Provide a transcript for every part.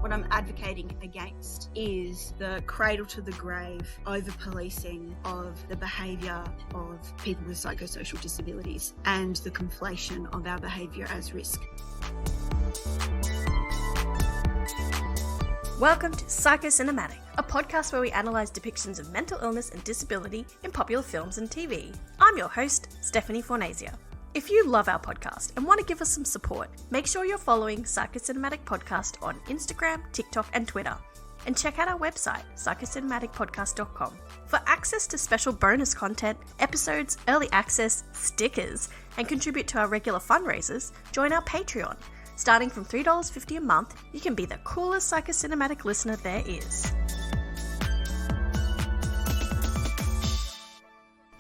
What I'm advocating against is the cradle to the grave over-policing of the behaviour of people with psychosocial disabilities and the conflation of our behaviour as risk. Welcome to Psychocinematic, a podcast where we analyse depictions of mental illness and disability in popular films and TV. I'm your host, Stephanie Fornasia. If you love our podcast and want to give us some support, make sure you're following Psychocinematic Podcast on Instagram, TikTok and Twitter. And check out our website, psychocinematicpodcast.com, for access to special bonus content, episodes, early access, stickers, and contribute to our regular fundraisers. Join our Patreon. Starting from $3.50 a month, you can be the coolest psychocinematic listener there is.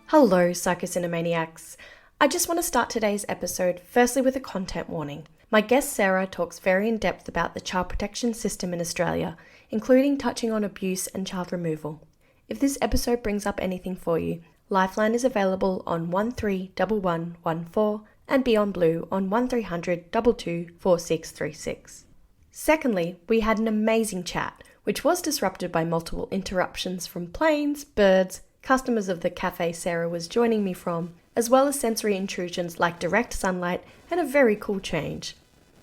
Hello, Psychocinemaniacs. I just want to start today's episode firstly with a content warning. My guest Sarah talks very in depth about the child protection system in Australia, including touching on abuse and child removal. If this episode brings up anything for you, Lifeline is available on 131114 and Beyond Blue on 1300 22 4636. Secondly, we had an amazing chat, which was disrupted by multiple interruptions from planes, birds, customers of the cafe Sarah was joining me from, as well as sensory intrusions like direct sunlight and a very cool change.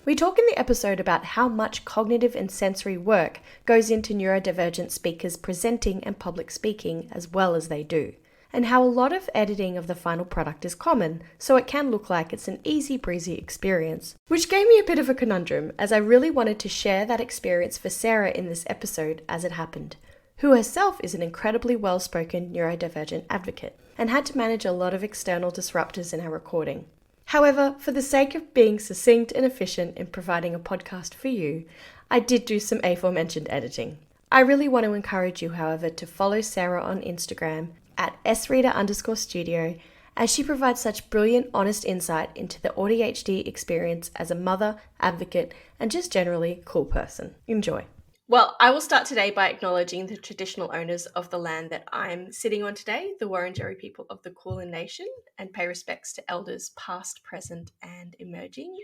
We talk in the episode about how much cognitive and sensory work goes into neurodivergent speakers presenting and public speaking as well as they do, and how a lot of editing of the final product is common, so it can look like it's an easy breezy experience, which gave me a bit of a conundrum as I really wanted to share that experience for Sarah in this episode as it happened, who herself is an incredibly well-spoken neurodivergent advocate and had to manage a lot of external disruptors in our recording. However, for the sake of being succinct and efficient in providing a podcast for you, I did do some aforementioned editing. I really want to encourage you, however, to follow Sarah on Instagram at sreader_studio, as she provides such brilliant, honest insight into the ADHD experience as a mother, advocate, and just generally cool person. Enjoy. Well, I will start today by acknowledging the traditional owners of the land that I'm sitting on today, the Wurundjeri people of the Kulin Nation, and pay respects to elders past, present, and emerging.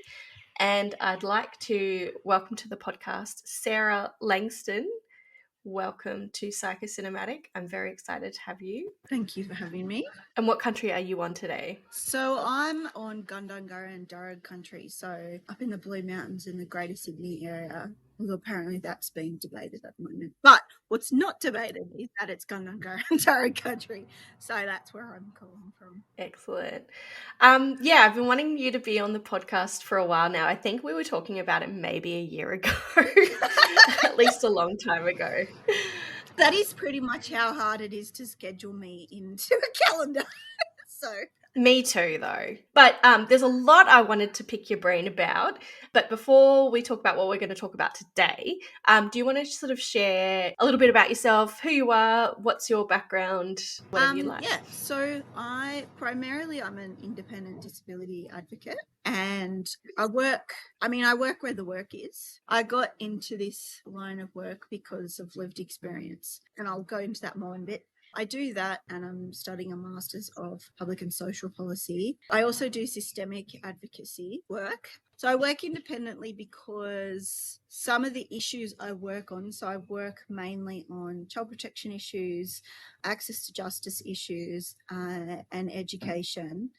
And I'd like to welcome to the podcast Sarah Langston. Welcome to Psychocinematic. I'm very excited to have you. Thank you for having me. And what country are you on today? So I'm on Gundungurra and Darug country, so up in the Blue Mountains in the Greater Sydney area. Although apparently that's being debated at the moment. But what's not debated is that it's Gundungurra and Darug country. So that's where I'm calling from. Excellent. Yeah, I've been wanting you to be on the podcast for a while now. I think we were talking about it maybe a year ago, at least a long time ago. That is pretty much how hard it is to schedule me into a calendar. So... Me too, though. But there's a lot I wanted to pick your brain about. But before we talk about what we're going to talk about today, do you want to sort of share a little bit about yourself, who you are, what's your background, whatever you like? Yeah, so I'm an independent disability advocate, and I work where the work is. I got into this line of work because of lived experience, and I'll go into that more in a bit. I do that, and I'm studying a Masters of Public and Social Policy. I also do systemic advocacy work. So I work independently because some of the issues I work on, so I work mainly on child protection issues, access to justice issues, and education.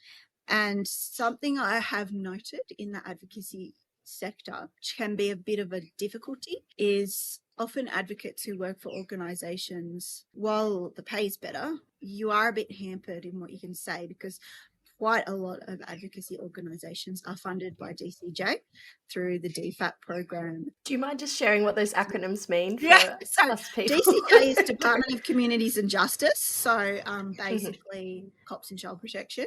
And something I have noted in the advocacy sector, which can be a bit of a difficulty, is often advocates who work for organisations, while the pay is better, you are a bit hampered in what you can say because quite a lot of advocacy organisations are funded by DCJ through the DFAT program. Do you mind just sharing what those acronyms mean for us people? DCJ is Department of Communities and Justice, so basically cops and child protection.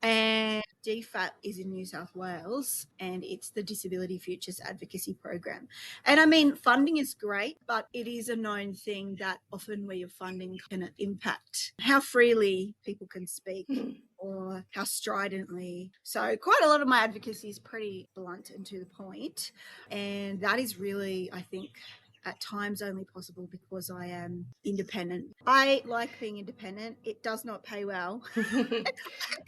And DFAT is in New South Wales, and it's the Disability Futures Advocacy Program. And I mean, funding is great, but it is a known thing that often where your funding can impact how freely people can speak or how stridently. So quite a lot of my advocacy is pretty blunt and to the point. And that is really, I think, at times only possible because I am independent. I like being independent. It does not pay well.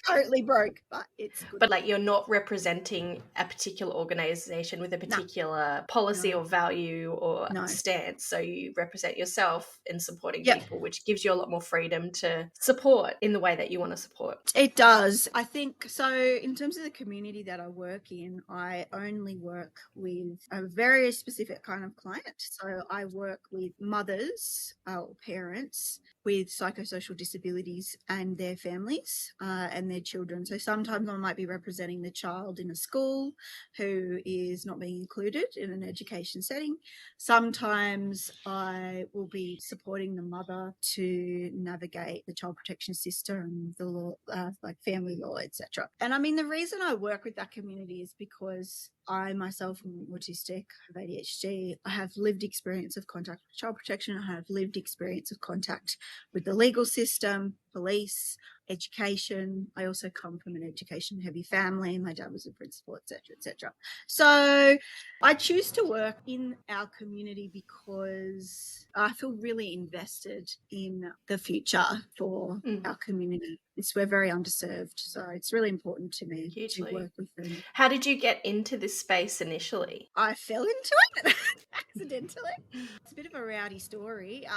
Currently broke, but it's good. But like, you're not representing a particular organization with a particular policy or value or stance. So you represent yourself in supporting people, which gives you a lot more freedom to support in the way that you want to support. It does. I think so. In terms of the community that I work in, I only work with a very specific kind of client. So I work with mothers or parents with psychosocial disabilities and their families and their children. So sometimes I might be representing the child in a school who is not being included in an education setting. Sometimes I will be supporting the mother to navigate the child protection system, the law, like family law, etc. And I mean, the reason I work with that community is because I myself am autistic, have ADHD. I have lived experience of contact with child protection. I have lived experience of contact with the legal system, police, education. I also come from an education-heavy family. My dad was a principal, etc., etc. So I choose to work in our community because I feel really invested in the future for our community. We're very underserved, so it's really important to me to work with them. How did you get into this space initially? I fell into it accidentally. It's a bit of a rowdy story.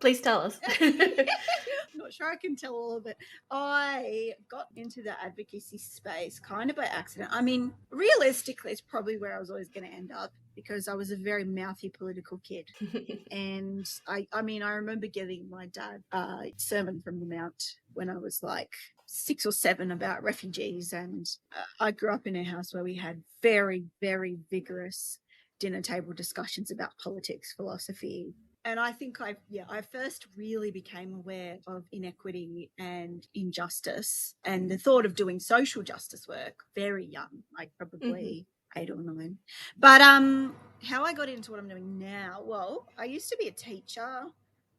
Please tell us. I'm not sure I can tell all of it. I got into the advocacy space kind of by accident. I mean, realistically, it's probably where I was always going to end up because I was a very mouthy political kid. And I remember giving my dad a sermon from the Mount when I was like 6 or 7 about refugees. And I grew up in a house where we had very, very vigorous dinner table discussions about politics, philosophy. And I think I first really became aware of inequity and injustice and the thought of doing social justice work very young, like probably 8 or 9. But how I got into what I'm doing now, well, I used to be a teacher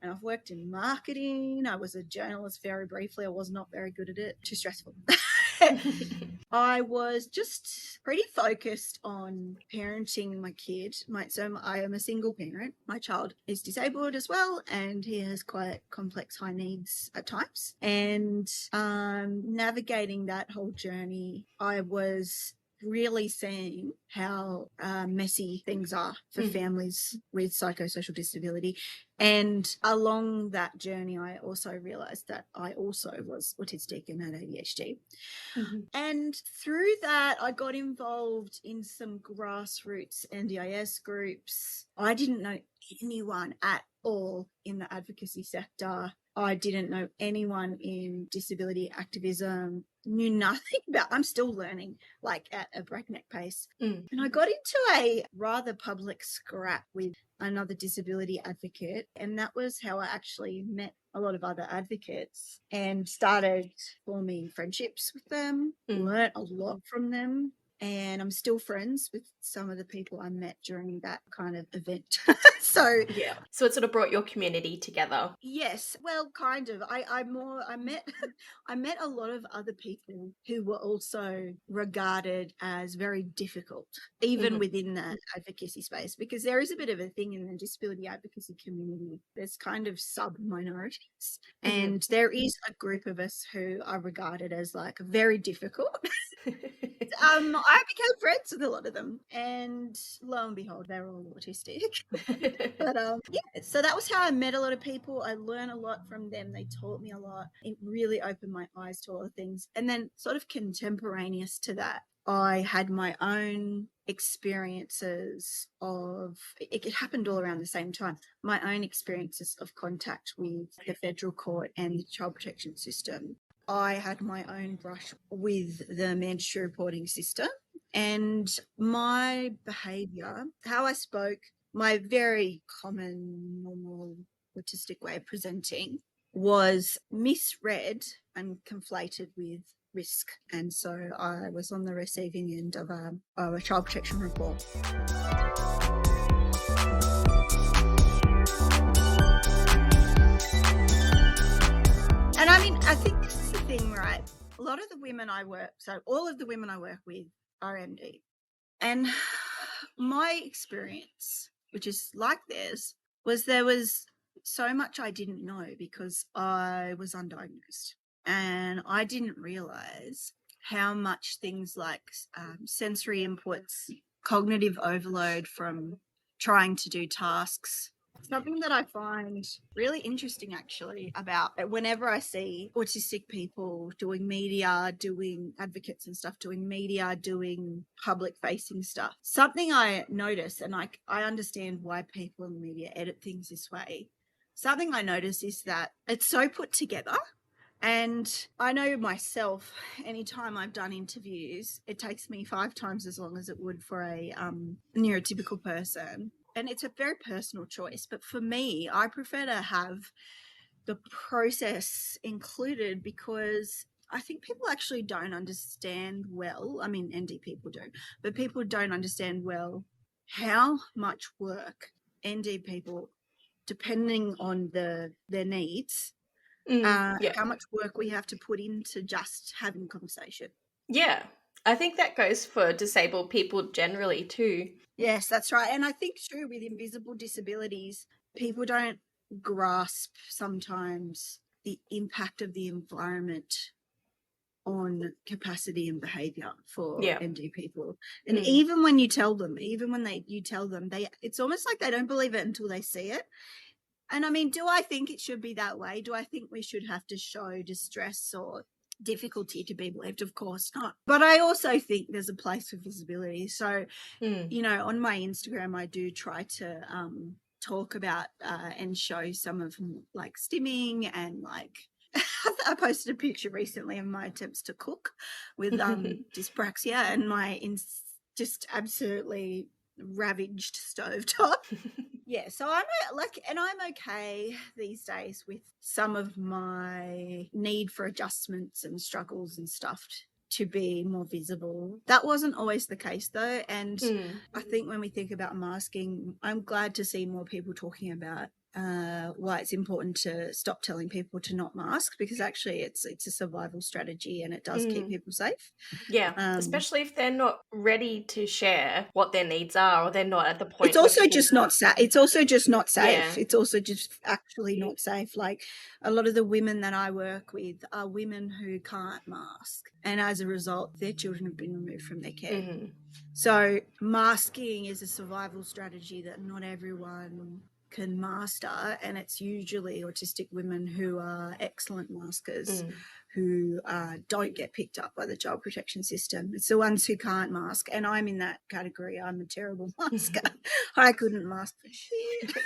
and I've worked in marketing. I was a journalist very briefly. I was not very good at it. Too stressful. I was just pretty focused on parenting my kid. So I am a single parent. My child is disabled as well, and he has quite complex high needs at times. And navigating that whole journey, I was really seeing how messy things are for families with psychosocial disability. And along that journey, I also realized that I also was autistic and had ADHD. And through that, I got involved in some grassroots NDIS groups. I didn't know anyone at all in the advocacy sector. I didn't know anyone in disability activism, knew nothing about. I'm still learning, like at a breakneck pace. And I got into a rather public scrap with another disability advocate, and that was how I actually met a lot of other advocates and started forming friendships with them, learnt a lot from them. And I'm still friends with some of the people I met during that kind of event. So it sort of brought your community together. Yes, well, kind of. I met a lot of other people who were also regarded as very difficult, even within that advocacy space, because there is a bit of a thing in the disability advocacy community. There's kind of sub-minorities, and there is a group of us who are regarded as like very difficult. I became friends with a lot of them, and lo and behold, they're all autistic. But so that was how I met a lot of people. I learned a lot from them. They taught me a lot. It really opened my eyes to a lot of things. And then sort of contemporaneous to that, I had my own experiences of, it happened all around the same time, my own experiences of contact with the federal court and the child protection system. I had my own brush with the mandatory reporting system, and my behaviour, how I spoke, my very common, normal autistic way of presenting was misread and conflated with risk. And so I was on the receiving end of a child protection report. And I mean, I think this is the thing, right? A lot of the women all of the women I work with are MD. And my experience which is like theirs, was there was so much I didn't know because I was undiagnosed, and I didn't realize how much things like sensory inputs, cognitive overload from trying to do tasks. Something that I find really interesting actually about whenever I see autistic people doing media, doing advocates and stuff, doing media, doing public facing stuff, something I notice, and I understand why people in the media edit things this way. Something I notice is that it's so put together. And I know myself, anytime I've done interviews, it takes me 5 times as long as it would for a neurotypical person. And it's a very personal choice. But for me, I prefer to have the process included because I think people actually don't understand well. I mean, ND people do, but people don't understand well how much work ND people, depending on their needs, how much work we have to put into just having a conversation. Yeah. I think that goes for disabled people generally too. Yes, that's right. And I think too with invisible disabilities, people don't grasp sometimes the impact of the environment on capacity and behavior for ND people. And even when you tell them, you tell them, it's almost like they don't believe it until they see it. And I mean, do I think it should be that way? Do I think we should have to show distress or difficulty to be believed? Of course not. But I also think there's a place for visibility. So, you know, on my Instagram, I do try to talk about and show some of like stimming and like I posted a picture recently of my attempts to cook with dyspraxia and my just absolutely ravaged stovetop. Yeah, so I'm okay these days with some of my need for adjustments and struggles and stuff to be more visible. That wasn't always the case though, and I think when we think about masking, I'm glad to see more people talking about why it's important to stop telling people to not mask, because actually it's a survival strategy and it does keep people safe. Yeah, especially if they're not ready to share what their needs are, or they're not at the point. It's also just not safe. It's also just not safe. Yeah. It's also just actually not safe. Like a lot of the women that I work with are women who can't mask, and as a result, their children have been removed from their care. So masking is a survival strategy that not everyone can master, and it's usually autistic women who are excellent maskers who don't get picked up by the child protection system. It's the ones who can't mask, and I'm in that category. I'm a terrible masker. I couldn't mask for shit.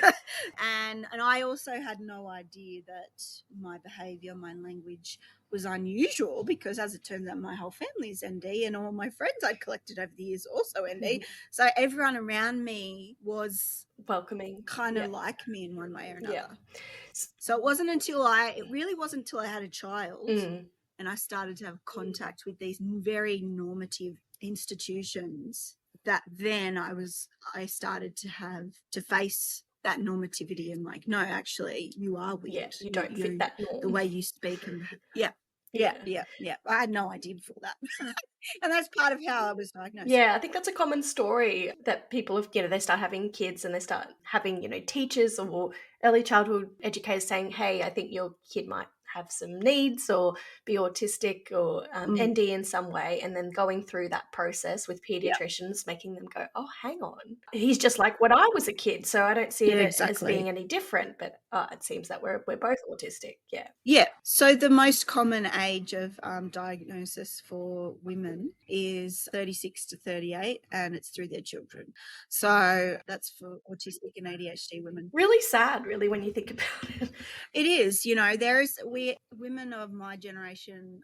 and I also had no idea that my behaviour, my language was unusual, because as it turns out my whole family's ND and all my friends I'd collected over the years also ND. So everyone around me was welcoming, kind of like me in one way or another. So it really wasn't until I had a child and I started to have contact with these very normative institutions that then I started to face that normativity and like, no, actually you are weird. Yeah, you don't fit that norm. The way you speak and yeah. I had no idea before that. And that's part of how I was diagnosed. Yeah, I think that's a common story that people have, they start having kids and they start having, teachers or early childhood educators saying, hey, I think your kid might have some needs or be autistic or ND in some way, and then going through that process with pediatricians, making them go, oh, hang on, he's just like when I was a kid, so I don't see it as being any different, but it seems that we're both autistic. Yeah. So the most common age of diagnosis for women is 36 to 38, and it's through their children. So that's for autistic and ADHD women. Really sad, really, when you think about it. It is. Women of my generation,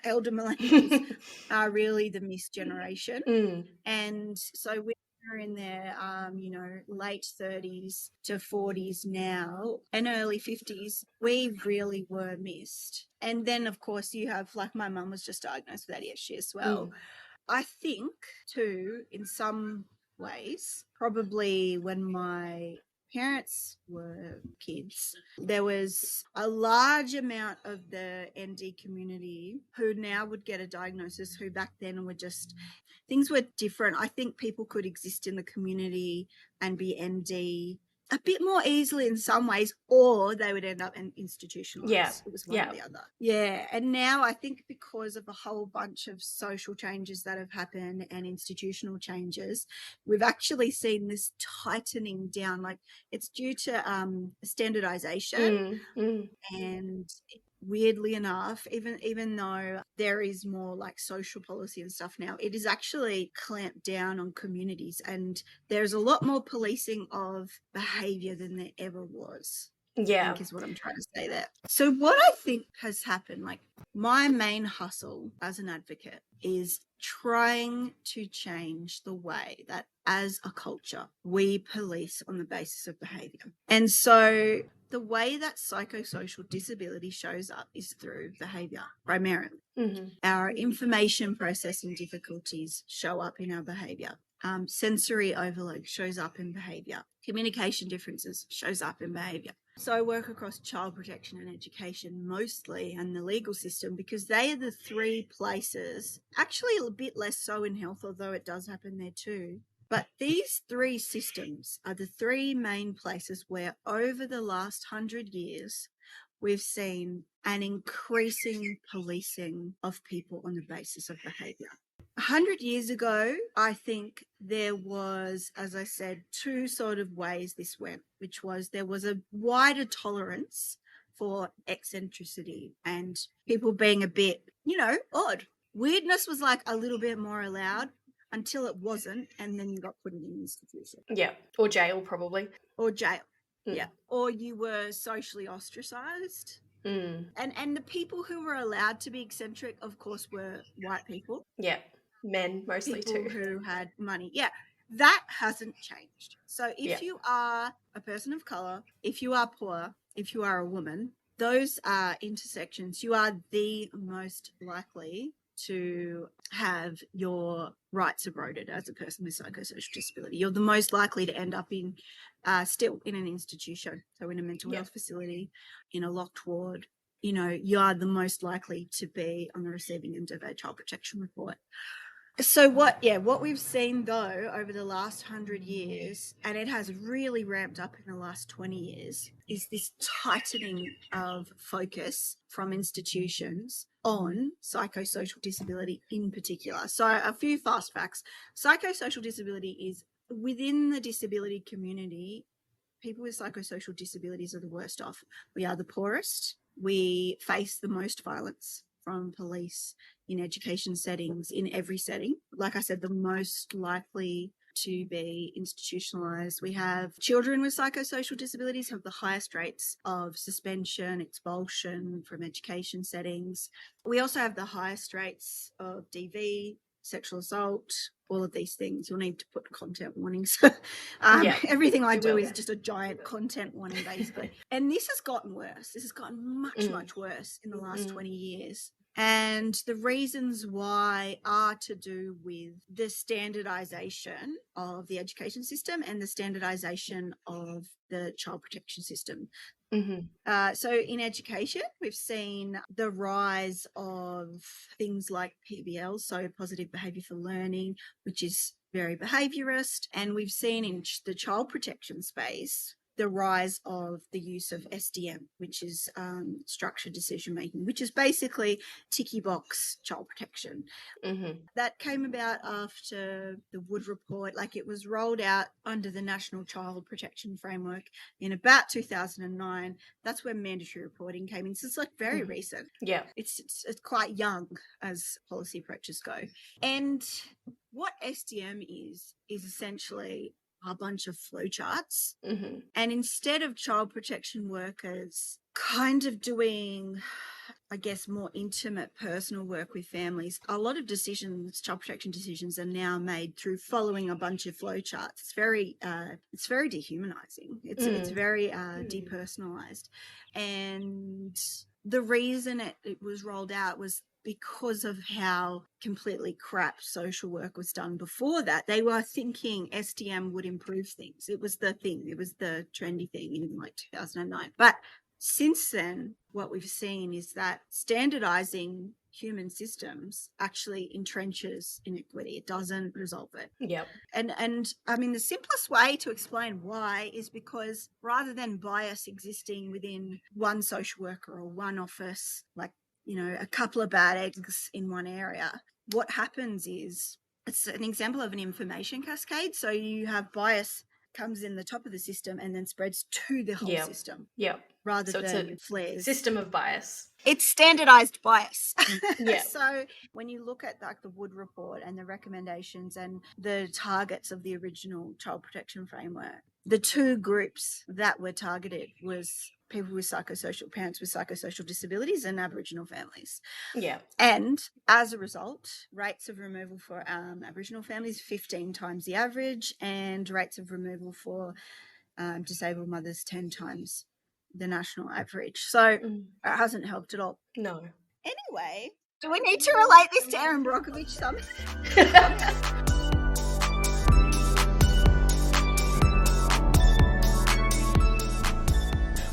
elder millennials, are really the missed generation. And so we're in their, late 30s to 40s now and early 50s, we really were missed. And then, of course, you have, like, my mum was just diagnosed with ADHD as well. I think, too, in some ways, probably when my parents were kids, there was a large amount of the ND community who now would get a diagnosis who back then were just, things were different. I think people could exist in the community and be ND a bit more easily in some ways, or they would end up institutionalized. Yeah. It was one or the other. Yeah. And now I think because of a whole bunch of social changes that have happened and institutional changes, we've actually seen this tightening down. Like, it's due to standardization. And weirdly enough, even though there is more like social policy and stuff now, it is actually clamped down on communities, and there's a lot more policing of behavior than there ever was. I think is what I'm trying to say there. So what I think has happened, like my main hustle as an advocate is trying to change the way that as a culture we police on the basis of behavior. And so the way that psychosocial disability shows up is through behavior primarily. Our information processing difficulties show up in our behavior. Sensory overload shows up in behavior. Communication differences shows up in behavior. So I work across child protection and education mostly, and the legal system, because they are the three places, actually a bit less so in health, although it does happen there too. But these three systems are the three main places where over the last 100 years, we've seen an increasing policing of people on the basis of behavior. 100 years ago, I think there was, as I said, two sort of ways this went, which was there was a wider tolerance for eccentricity and people being a bit, odd. Weirdness was like a little bit more allowed until it wasn't, and then you got put in an institution. Yeah, or jail probably. Or jail, yeah. Or you were socially ostracized. And the people who were allowed to be eccentric, of course, were white people. Yeah, men mostly people too. Who had money. Yeah, that hasn't changed. So if you are a person of color, if you are poor, if you are a woman, those are intersections. You are the most likely to have your rights eroded as a person with psychosocial disability. You're the most likely to end up in still in an institution, so in a mental health facility, in a locked ward. You are the most likely to be on the receiving end of a child protection report. So what we've seen though over the last 100 years, and it has really ramped up in the last 20 years, is this tightening of focus from institutions on psychosocial disability in particular. So a few fast facts. Psychosocial disability is within the disability community. People with psychosocial disabilities are the worst off. We are the poorest. We face the most violence from police in education settings, in every setting. Like I said, the most likely to be institutionalized. We have children with psychosocial disabilities have the highest rates of suspension, expulsion from education settings. We also have the highest rates of DV, sexual assault, all of these things. You'll need to put content warnings. Everything I do is just a giant content warning, basically. And this has gotten worse. This has gotten much worse in the last 20 years. And the reasons why are to do with the standardization of the education system and the standardization of the child protection system. So in education, we've seen the rise of things like PBL, so positive behaviour for learning, which is very behaviourist. And we've seen in the child protection space the rise of the use of SDM, which is structured decision making, which is basically ticky box child protection. That came about after the Wood Report. Like, it was rolled out under the National Child Protection Framework in about 2009. That's where mandatory reporting came in. So it's like very recent. Yeah, it's quite young as policy approaches go. And what SDM is essentially a bunch of flowcharts. And instead of child protection workers kind of doing, I guess, more intimate personal work with families, a lot of decisions, child protection decisions, are now made through following a bunch of flowcharts. It's very dehumanizing. It's very depersonalized. And the reason it was rolled out was because of how completely crap social work was done before that. They were thinking STM would improve things. It was the thing. It was the trendy thing in like 2009. But since then, what we've seen is that standardizing human systems actually entrenches inequity. It doesn't resolve it. Yep. And I mean, the simplest way to explain why is because rather than bias existing within one social worker or one office, like, you know, a couple of bad eggs in one area, what happens is it's an example of an information cascade. So you have bias comes in the top of the system and then spreads to the whole system. Yep. Rather So than it's a flares. system of bias. It's standardized bias. Yeah. So when you look at like the Wood report and the recommendations and the targets of the original child protection framework, the two groups that were targeted was people with parents with psychosocial disabilities and Aboriginal families. Yeah. And as a result, rates of removal for Aboriginal families 15 times the average, and rates of removal for disabled mothers 10 times the national average. So it hasn't helped at all. No. Anyway, do we need to relate this to Erin Brockovich somehow?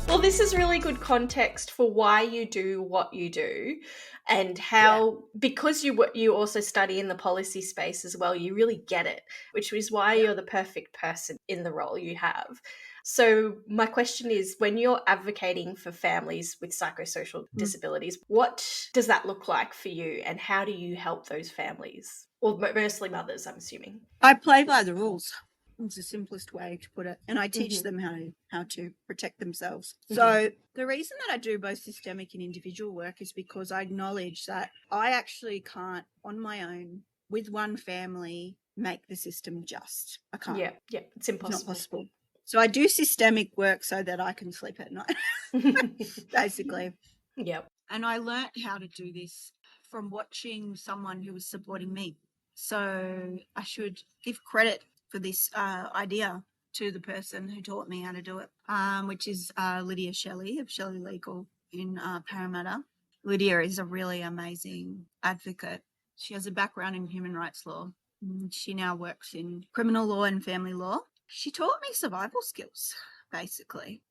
Well, this is really good context for why you do what you do, and how, because you also study in the policy space as well, you really get it, which is why you're the perfect person in the role you have. So my question is, when you're advocating for families with psychosocial disabilities, what does that look like for you, and how do you help those families? Well, mostly mothers, I'm assuming. I play by the rules. It's the simplest way to put it. And I teach them how to protect themselves. So the reason that I do both systemic and individual work is because I acknowledge that I actually can't, on my own, with one family, make the system just. I can't. Yeah, it's impossible. It's not possible. So I do systemic work so that I can sleep at night, basically. Yep. And I learnt how to do this from watching someone who was supporting me. So I should give credit for this idea to the person who taught me how to do it, which is Lydia Shelley of Shelley Legal in Parramatta. Lydia is a really amazing advocate. She has a background in human rights law. She now works in criminal law and family law. She taught me survival skills, basically.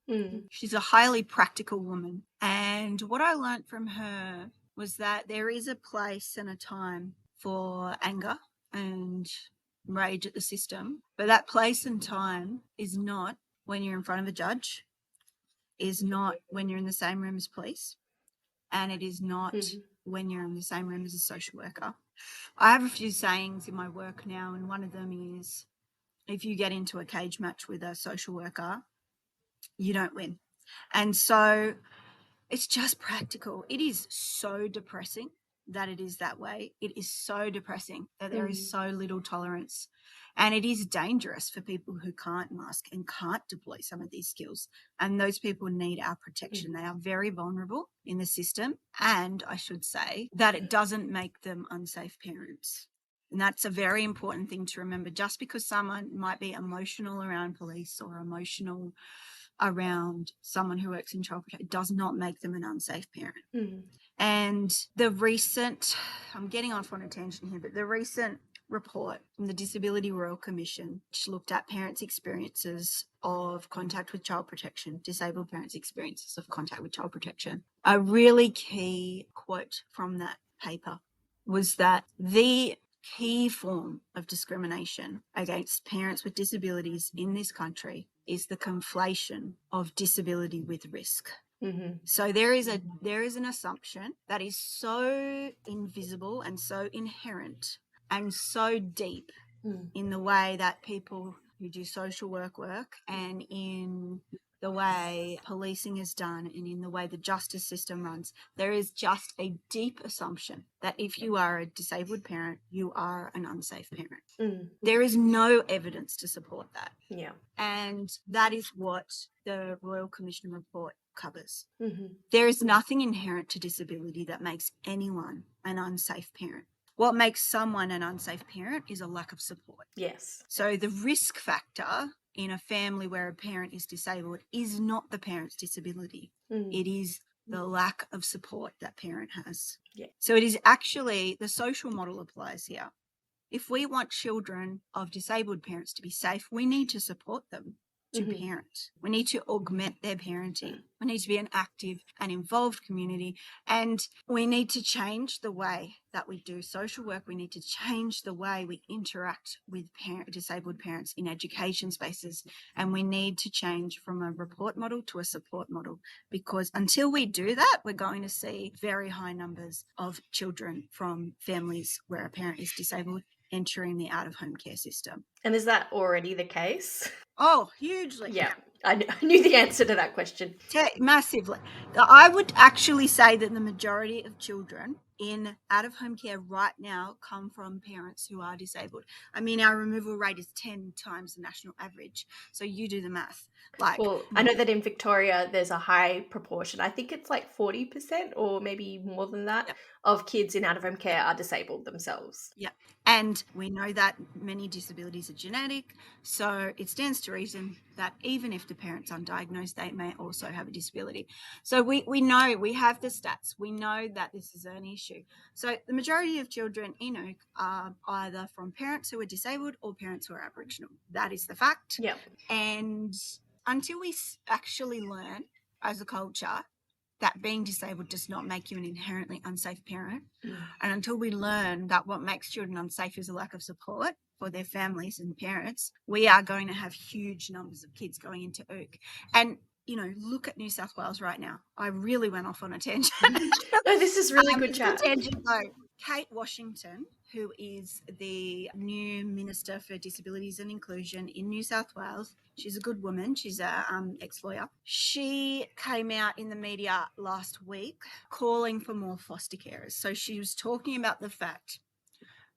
She's a highly practical woman. And what I learned from her was that there is a place and a time for anger and rage at the system. But that place and time is not when you're in front of a judge, is not when you're in the same room as police, and it is not when you're in the same room as a social worker. I have a few sayings in my work now, and one of them is, if you get into a cage match with a social worker, you don't win. And so it's just practical. It is so depressing that it is that way. It is so depressing that there is so little tolerance. And it is dangerous for people who can't mask and can't deploy some of these skills. And those people need our protection. They are very vulnerable in the system. And I should say that it doesn't make them unsafe parents. And that's a very important thing to remember. Just because someone might be emotional around police or emotional around someone who works in child protection does not make them an unsafe parent. And the recent, I'm getting off on a tangent here, but the recent report from the Disability Royal Commission, which looked at parents' experiences of contact with child protection, disabled parents' experiences of contact with child protection, a really key quote from that paper was that the key form of discrimination against parents with disabilities in this country is the conflation of disability with risk. So there is an assumption that is so invisible and so inherent and so deep in the way that people who do social work and in the way policing is done and in the way the justice system runs. There is just a deep assumption that if you are a disabled parent, you are an unsafe parent. There is no evidence to support that. Yeah. And that is what the Royal Commission report covers. There is nothing inherent to disability that makes anyone an unsafe parent. What makes someone an unsafe parent is a lack of support. Yes. So the risk factor in a family where a parent is disabled is not the parent's disability. It is the lack of support that parent has. Yeah. So it is actually the social model applies here. If we want children of disabled parents to be safe, we need to support them to parent. We need to augment their parenting. We need to be an active and involved community. And we need to change the way that we do social work. We need to change the way we interact with disabled parents in education spaces. And we need to change from a report model to a support model, because until we do that, we're going to see very high numbers of children from families where a parent is disabled entering the out-of-home care system. And is that already the case? Oh, hugely. Yeah, I knew the answer to that question. Massively. I would actually say that the majority of children in out-of-home care right now come from parents who are disabled. I mean, our removal rate is 10 times the national average. So you do the math. Well, I know that in Victoria, there's a high proportion. I think it's like 40% or maybe more than that of kids in out-of-home care are disabled themselves. Yeah. And we know that many disabilities are genetic. So it stands to reason that even if the parent's undiagnosed, they may also have a disability. So we know, we have the stats. We know that this is an issue. So the majority of children in Oak are either from parents who are disabled or parents who are Aboriginal. That is the fact. Yeah. And until we actually learn as a culture that being disabled does not make you an inherently unsafe parent, and until we learn that what makes children unsafe is a lack of support for their families and parents, we are going to have huge numbers of kids going into OOC. And, you know, look at New South Wales right now. I really went off on a tangent. No, this is really good chat. Tangent though. Kate Washington, who is the new Minister for Disabilities and Inclusion in New South Wales, she's a good woman. She's a ex-lawyer. She came out in the media last week calling for more foster carers. So she was talking about the fact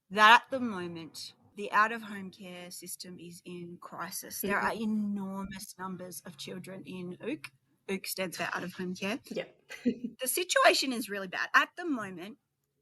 that at the moment, the out-of-home care system is in crisis. There are enormous numbers of children in OOC. OOC stands for out-of-home care. Yeah. The situation is really bad. At the moment,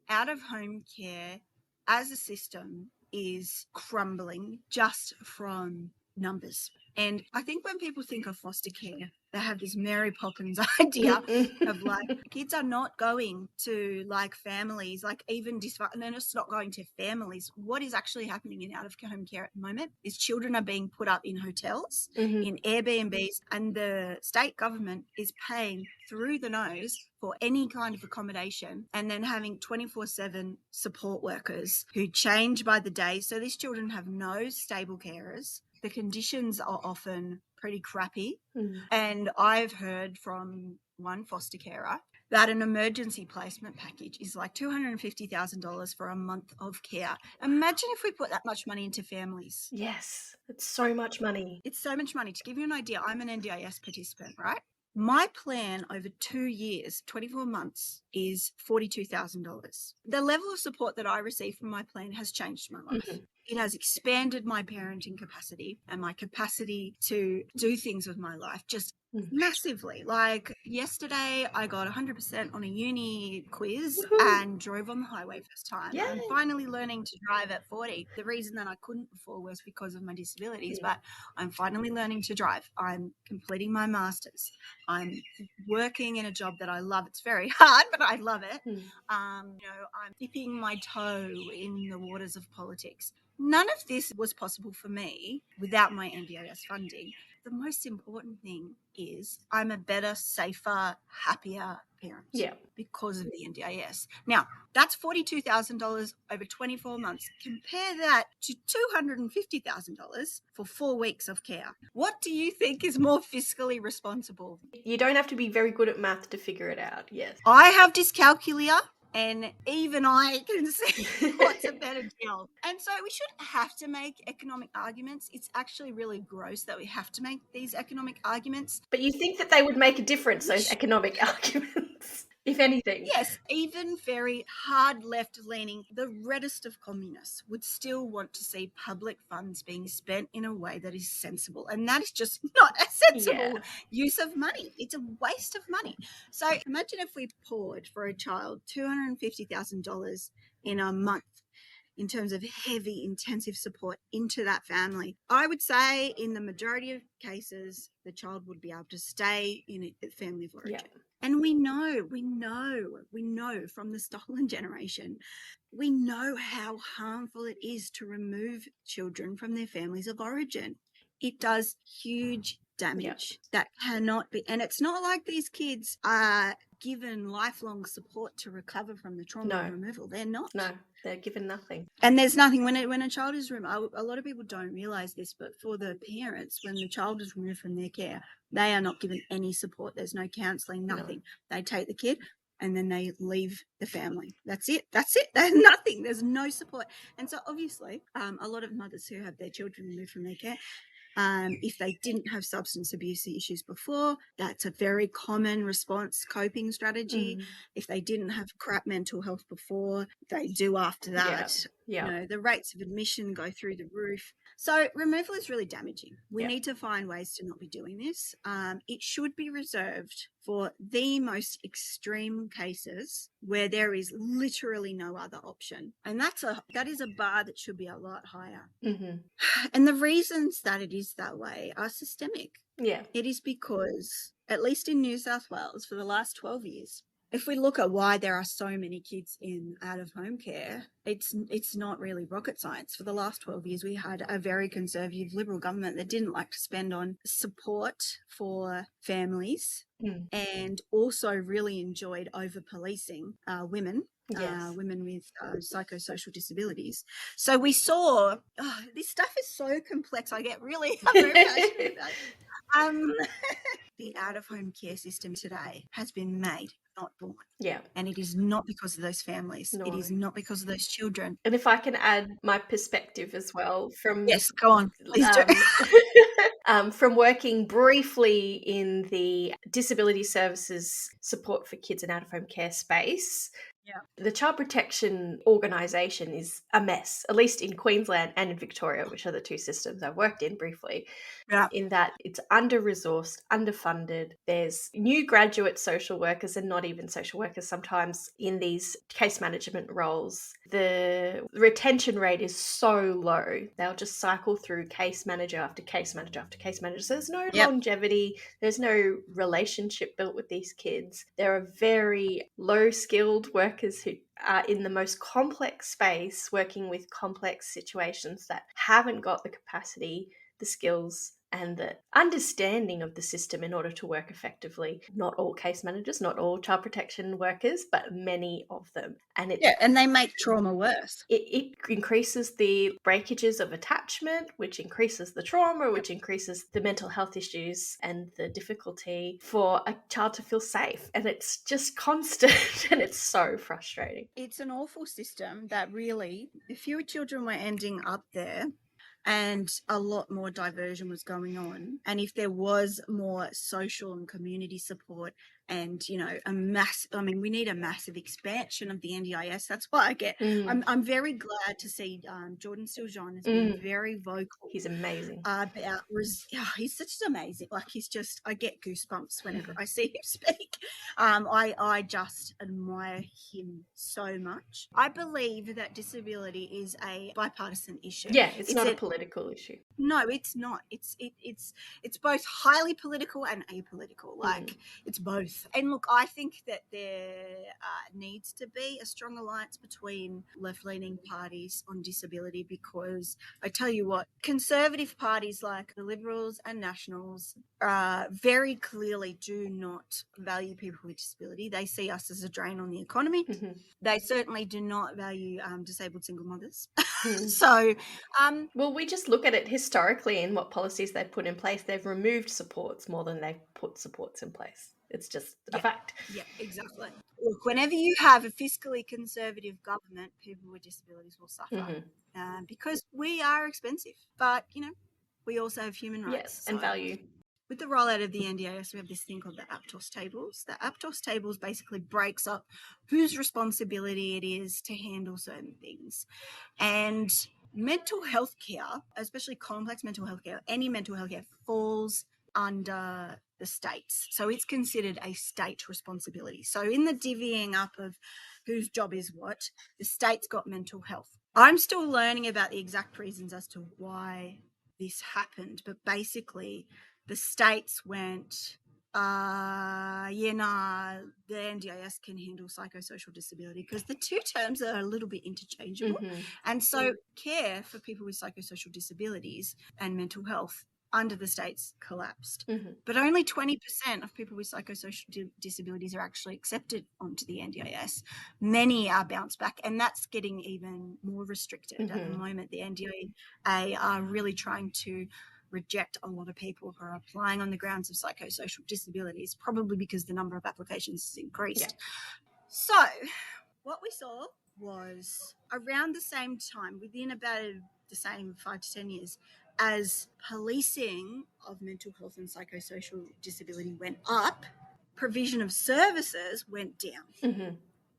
out-of-home care as a system is crumbling just from numbers. And I think when people think of foster care, they have this Mary Poppins idea of like kids are not going to like families, like even and they're just not going to families. What is actually happening in out-of-home care at the moment is children are being put up in hotels, in Airbnbs, and the state government is paying through the nose for any kind of accommodation, and then having 24/7 support workers who change by the day. So these children have no stable carers. The conditions are often pretty crappy. And I've heard from one foster carer that an emergency placement package is like $250,000 for a month of care. Imagine if we put that much money into families. Yes, it's so much money. It's so much money. To give you an idea, I'm an NDIS participant, right? My plan over 2 years, 24 months, is $42,000. The level of support that I receive from my plan has changed my life. It has expanded my parenting capacity and my capacity to do things with my life just massively. Like yesterday, I got 100% on a uni quiz and drove on the highway first time. Yay. I'm finally learning to drive at 40. The reason that I couldn't before was because of my disabilities, but I'm finally learning to drive. I'm completing my master's. I'm working in a job that I love. It's very hard, but I love it. I'm dipping my toe in the waters of politics. None of this was possible for me without my NDIS funding. The most important thing is I'm a better, safer, happier parent because of the NDIS. Now, that's $42,000 over 24 months. Compare that to $250,000 for 4 weeks of care. What do you think is more fiscally responsible? You don't have to be very good at math to figure it out, yes. I have dyscalculia, and even I can see what's a better deal. And so we shouldn't have to make economic arguments. It's actually really gross that we have to make these economic arguments. But you think that they would make a difference, those economic arguments, if anything? Yes, even very hard left-leaning, the reddest of communists would still want to see public funds being spent in a way that is sensible. And that is just not a sensible use of money. It's a waste of money. So imagine if we poured for a child $250,000 in a month in terms of heavy, intensive support into that family. I would say in the majority of cases, the child would be able to stay in a family of origin. And we know from the stolen generation, we know how harmful it is to remove children from their families of origin. It does huge damage that cannot be. And it's not like these kids are given lifelong support to recover from the trauma of removal. They're not. No, they're given nothing. And there's nothing when a child is removed. A lot of people don't realize this, but for the parents, when the child is removed from their care, they are not given any support. There's no counselling, nothing. No. They take the kid and then they leave the family. That's it. There's nothing. There's no support. And so obviously, a lot of mothers who have their children removed from their care, if they didn't have substance abuse issues before, that's a very common response coping strategy. If they didn't have crap mental health before, they do after that. You know, the rates of admission go through the roof. So removal is really damaging. We need to find ways to not be doing this. It should be reserved for the most extreme cases where there is literally no other option. And that is a bar that should be a lot higher. And the reasons that it is that way are systemic. It is because, at least in New South Wales, for the last 12 years, if we look at why there are so many kids in out-of-home care, it's not really rocket science. For the last 12 years, we had a very conservative Liberal government that didn't like to spend on support for families and also really enjoyed over-policing women. Women with psychosocial disabilities. So we saw, this stuff is so complex. I'm very passionate about it. The out-of-home care system today has been made, not born. And it is not because of those families. No. It is not because of those children. And if I can add my perspective as well from... Yes, go on. Please do. From working briefly in the disability services support for kids in out-of-home care space, the child protection organisation is a mess, at least in Queensland and in Victoria, which are the two systems I've worked in briefly, in that it's under-resourced, underfunded. There's new graduate social workers and not even social workers sometimes in these case management roles. The retention rate is so low. They'll just cycle through case manager after case manager after case manager. So there's no longevity. There's no relationship built with these kids. There are very low-skilled workers who are in the most complex space, working with complex situations that haven't got the capacity, the skills, and the understanding of the system in order to work effectively. Not all case managers, not all child protection workers, but many of them. And and they make trauma worse. It increases the breakages of attachment, which increases the trauma, which increases the mental health issues and the difficulty for a child to feel safe. And it's just constant and it's so frustrating. It's an awful system that really, if fewer children were ending up there, and a lot more diversion was going on, and if there was more social and community support and, you know, we need a massive expansion of the NDIS. That's why I'm very glad to see Jordan Stiljon has been very vocal. He's amazing. He's such amazing. Like, I get goosebumps whenever I see him speak. I just admire him so much. I believe that disability is a bipartisan issue. Yeah, it's not a political issue. No, it's not. It's both highly political and apolitical. Like, it's both. And look, I think that there needs to be a strong alliance between left-leaning parties on disability, because I tell you what, conservative parties like the Liberals and Nationals very clearly do not value people with disability. They see us as a drain on the economy. They certainly do not value disabled single mothers. So, well, we just look at it historically in what policies they've put in place. They've removed supports more than they've put supports in place. It's just a fact. Yeah, exactly. Look, whenever you have a fiscally conservative government, people with disabilities will suffer because we are expensive. But, you know, we also have human rights. Yes, and value. With the rollout of the NDIS, we have this thing called the APTOS tables. The APTOS tables basically breaks up whose responsibility it is to handle certain things. And mental health care, especially complex mental health care, any mental health care, falls under the states. So it's considered a state responsibility. So in the divvying up of whose job is what, the state's got mental health. I'm still learning about the exact reasons as to why this happened, but basically the states went, the NDIS can handle psychosocial disability, because the two terms are a little bit interchangeable. And so care for people with psychosocial disabilities and mental health under the states collapsed. But only 20% of people with psychosocial disabilities are actually accepted onto the NDIS. Many are bounced back, and that's getting even more restricted at the moment. The NDIA are really trying to reject a lot of people who are applying on the grounds of psychosocial disabilities, probably because the number of applications has increased. So what we saw was around the same time, within about the same 5 to 10 years, as policing of mental health and psychosocial disability went up, provision of services went down.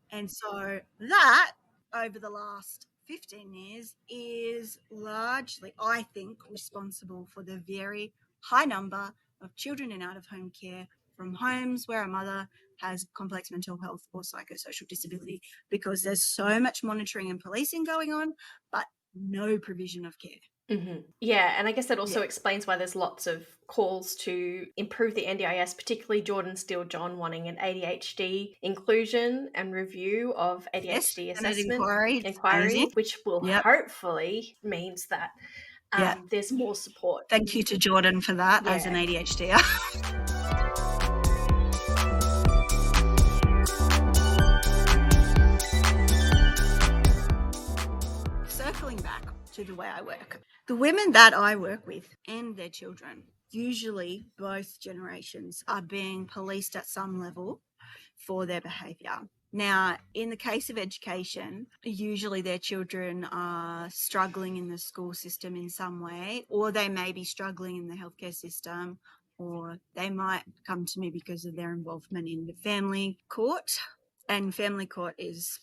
And so that, over the last 15 years, is largely, I think, responsible for the very high number of children in out-of-home care from homes where a mother has complex mental health or psychosocial disability, because there's so much monitoring and policing going on, but no provision of care. Yeah, and I guess that also explains why there's lots of calls to improve the NDIS, particularly Jordan Steele John wanting an ADHD inclusion and review of ADHD assessment inquiry, which will hopefully means that there's more support. Thank you to Jordan for that as an ADHDer. Circling back to the way I work, the women that I work with and their children, usually both generations, are being policed at some level for their behaviour. Now, in the case of education, usually their children are struggling in the school system in some way, or they may be struggling in the healthcare system, or they might come to me because of their involvement in the family court. And family court is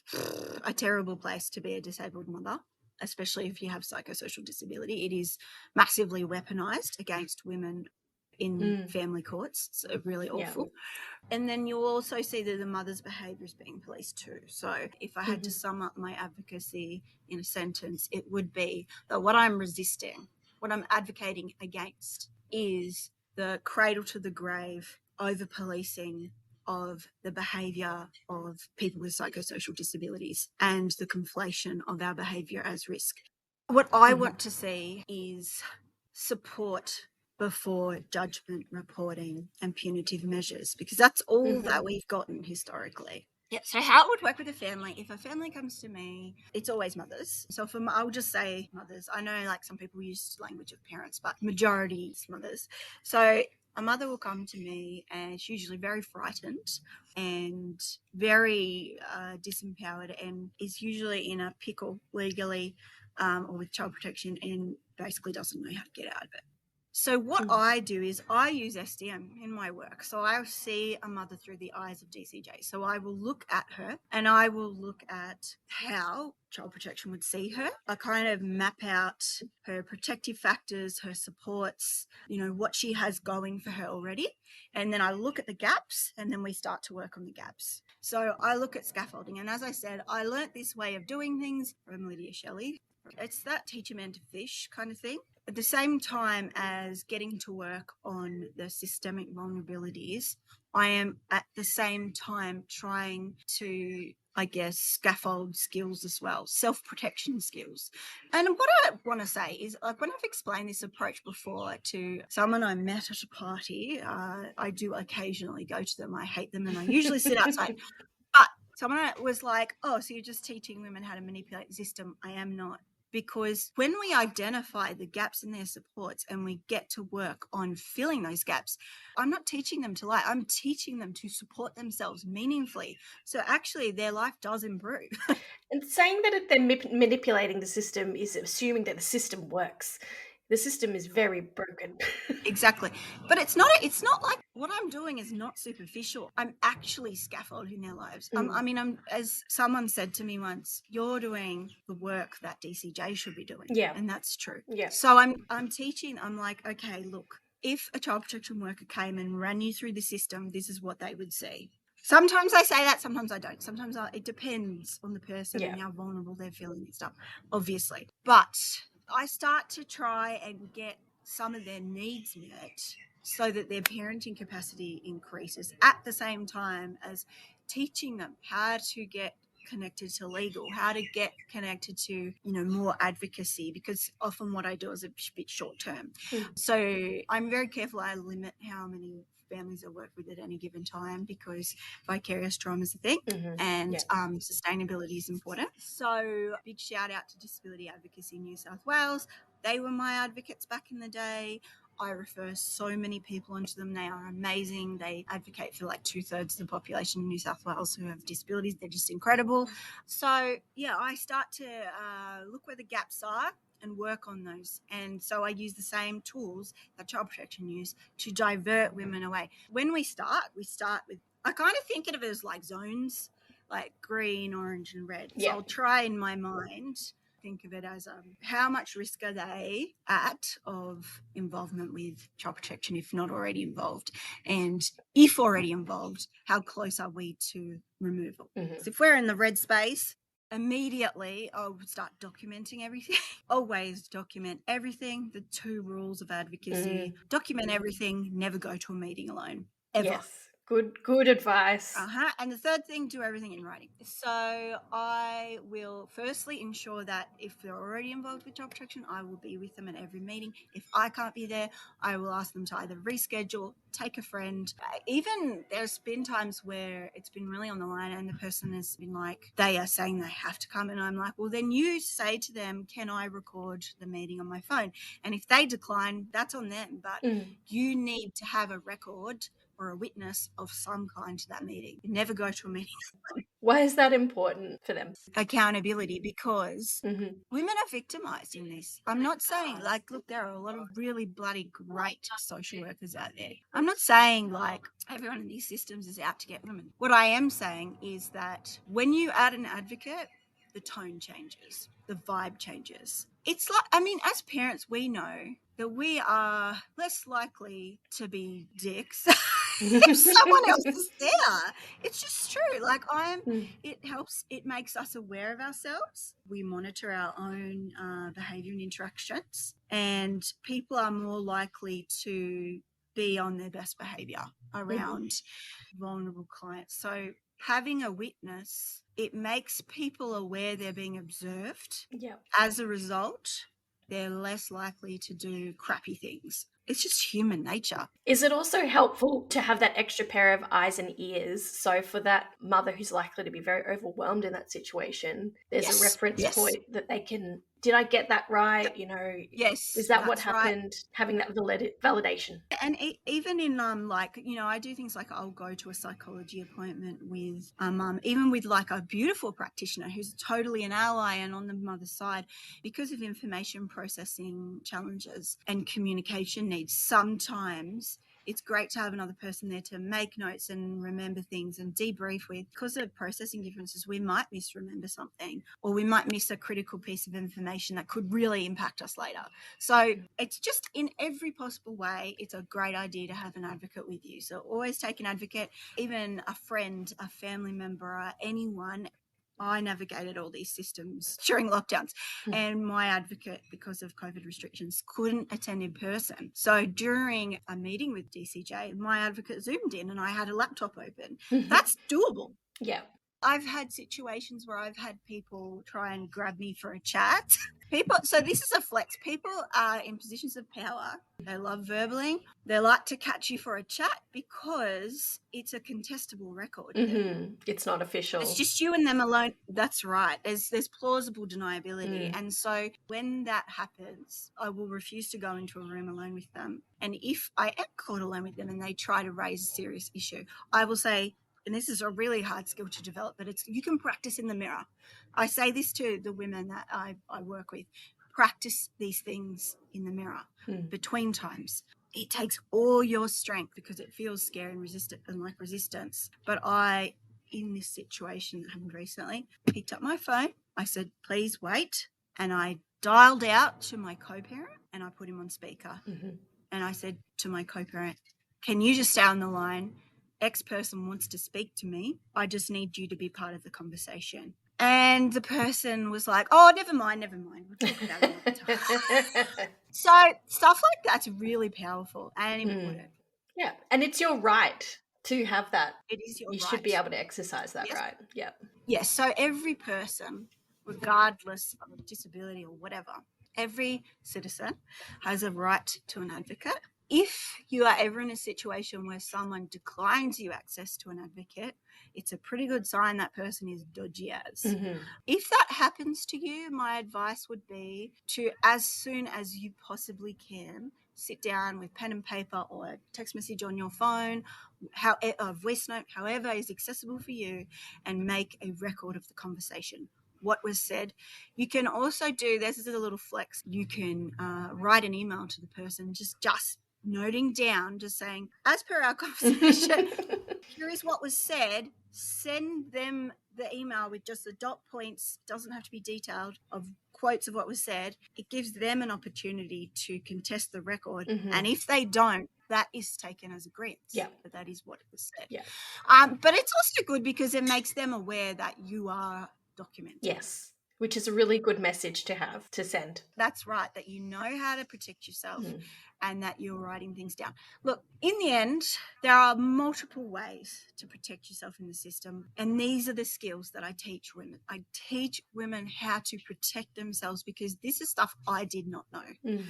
a terrible place to be a disabled mother, especially if you have psychosocial disability. It is massively weaponized against women in family courts. It's really awful. And then you'll also see that the mother's behaviour is being policed too. So if I had to sum up my advocacy in a sentence, it would be that what I'm resisting, what I'm advocating against, is the cradle to the grave over policing of the behaviour of people with psychosocial disabilities and the conflation of our behaviour as risk. What I want to see is support before judgment, reporting, and punitive measures, because that's all that we've gotten historically. Yeah. So how it would work with a family, if a family comes to me, it's always mothers. So I'll just say mothers. I know like some people use language of parents, but majority is mothers. So a mother will come to me and she's usually very frightened and very disempowered, and is usually in a pickle legally or with child protection, and basically doesn't know how to get out of it. So what I do is I use SDM in my work. So I see a mother through the eyes of DCJ. So I will look at her and I will look at how child protection would see her. I kind of map out her protective factors, her supports, what she has going for her already. And then I look at the gaps, and then we start to work on the gaps. So I look at scaffolding. And as I said, I learnt this way of doing things from Lydia Shelley. It's that teach a man to fish kind of thing. At the same time as getting to work on the systemic vulnerabilities, I am at the same time trying to, scaffold skills as well, self-protection skills. And what I want to say is, like, when I've explained this approach before to someone I met at a party, I do occasionally go to them. I hate them, and I usually sit outside. But someone was like, oh, so you're just teaching women how to manipulate the system. I am not. Because when we identify the gaps in their supports and we get to work on filling those gaps, I'm not teaching them to lie. I'm teaching them to support themselves meaningfully. So actually their life does improve. And saying that they're manipulating the system is assuming that the system works. The system is very broken. Exactly. But it's not like what I'm doing is not superficial. I'm actually scaffolding their lives. I'm, as someone said to me once, you're doing the work that DCJ should be doing. Yeah. And that's true. Yeah. So I'm teaching, I'm like, okay, look, if a child protection worker came and ran you through the system, this is what they would see. Sometimes I say that, sometimes I don't. Sometimes it depends on the person and how vulnerable they're feeling and stuff, obviously. But I start to try and get some of their needs met so that their parenting capacity increases at the same time as teaching them how to get connected to legal, how to get connected to, more advocacy, because often what I do is a bit short term. So I'm very careful. I limit how many families I work with at any given time, because vicarious trauma is a thing, and sustainability is important. So big shout out to Disability Advocacy New South Wales. They were my advocates back in the day. I refer so many people onto them. They are amazing. They advocate for like 2/3 of the population in New South Wales who have disabilities. They're just incredible. So yeah, I start to look where the gaps are and work on those. And so I use the same tools that child protection use to divert women away. When we start with, I kind of think of it as like zones, like green, orange and red. So I'll try in my mind think of it as how much risk are they at of involvement with child protection if not already involved, and if already involved, how close are we to removal. So if we're in the red space, immediately I would start documenting everything. Always document everything. The 2 rules of advocacy: document everything, never go to a meeting alone, ever. Yes. Good advice. And the third thing, do everything in writing. So I will firstly ensure that if they're already involved with child protection, I will be with them at every meeting. If I can't be there, I will ask them to either reschedule, take a friend. Even there's been times where it's been really on the line and the person has been like, they are saying they have to come, and I'm like, well, then you say to them, can I record the meeting on my phone? And if they decline, that's on them, but you need to have a record or a witness of some kind to that meeting. You never go to a meeting. Why is that important for them? Accountability, because women are victimised in this. I'm not saying, like, look, there are a lot of really bloody great social workers out there. I'm not saying, like, everyone in these systems is out to get women. What I am saying is that when you add an advocate, the tone changes, the vibe changes. It's like, I mean, as parents, we know that we are less likely to be dicks if someone else is there. It's just true. Like, it helps, it makes us aware of ourselves. We monitor our own behaviour and interactions, and people are more likely to be on their best behaviour around vulnerable clients. So having a witness, it makes people aware they're being observed. As a result, they're less likely to do crappy things. It's just human nature. Is it also helpful to have that extra pair of eyes and ears? So for that mother who's likely to be very overwhelmed in that situation, there's a reference point that they can, did I get that right? Yes. Is that what happened? Right. Having that validation. And even in I do things like I'll go to a psychology appointment with even with like a beautiful practitioner who's totally an ally and on the mother's side, because of information processing challenges and communication needs. Sometimes it's great to have another person there to make notes and remember things and debrief with. Because of processing differences, we might misremember something, or we might miss a critical piece of information that could really impact us later. So it's just in every possible way, it's a great idea to have an advocate with you. So always take an advocate, even a friend, a family member, anyone. I navigated all these systems during lockdowns, and my advocate, because of COVID restrictions, couldn't attend in person. So during a meeting with DCJ, my advocate Zoomed in and I had a laptop open. That's doable. Yeah. I've had situations where I've had people try and grab me for a chat. So this is a flex. People are in positions of power. They love verbaling. They like to catch you for a chat because it's a contestable record. It's not official. It's just you and them alone. That's right. There's plausible deniability. And so when that happens, I will refuse to go into a room alone with them. And if I am caught alone with them and they try to raise a serious issue, I will say, and this is a really hard skill to develop, but you can practice in the mirror. I say this to the women that I work with: practice these things in the mirror between times. It takes all your strength because it feels scary and like resistance. But in this situation that happened recently, picked up my phone. I said, please wait. And I dialed out to my co-parent and I put him on speaker. And I said to my co-parent, can you just stay on the line? X person wants to speak to me. I just need you to be part of the conversation. And the person was like, oh, never mind. We'll talk about it another time. So stuff like that's really powerful and important. Yeah. And it's your right to have that. It is your You right. should be able to exercise that Yes. right. Yeah. Yes. So every person, regardless of disability or whatever, every citizen has a right to an advocate. If you are ever in a situation where someone declines you access to an advocate, it's a pretty good sign that person is dodgy as. Mm-hmm. If that happens to you, my advice would be to, as soon as you possibly can, sit down with pen and paper or a text message on your phone, a voice note, however is accessible for you, and make a record of the conversation. What was said. You can also do, this is a little flex, you can write an email to the person, just noting down, just saying, as per our conversation, here is what was said. Send them the email with just the dot points, doesn't have to be detailed, of quotes of what was said. It gives them an opportunity to contest the record. Mm-hmm. And if they don't, that is taken as agreement. Yeah. But that is what was said. Yeah. But it's also good because it makes them aware that you are documented. Yes. Which is a really good message to have, to send. That's right, that you know how to protect yourself and that you're writing things down. Look, in the end, there are multiple ways to protect yourself in the system, and these are the skills that I teach women. I teach women how to protect themselves because this is stuff I did not know.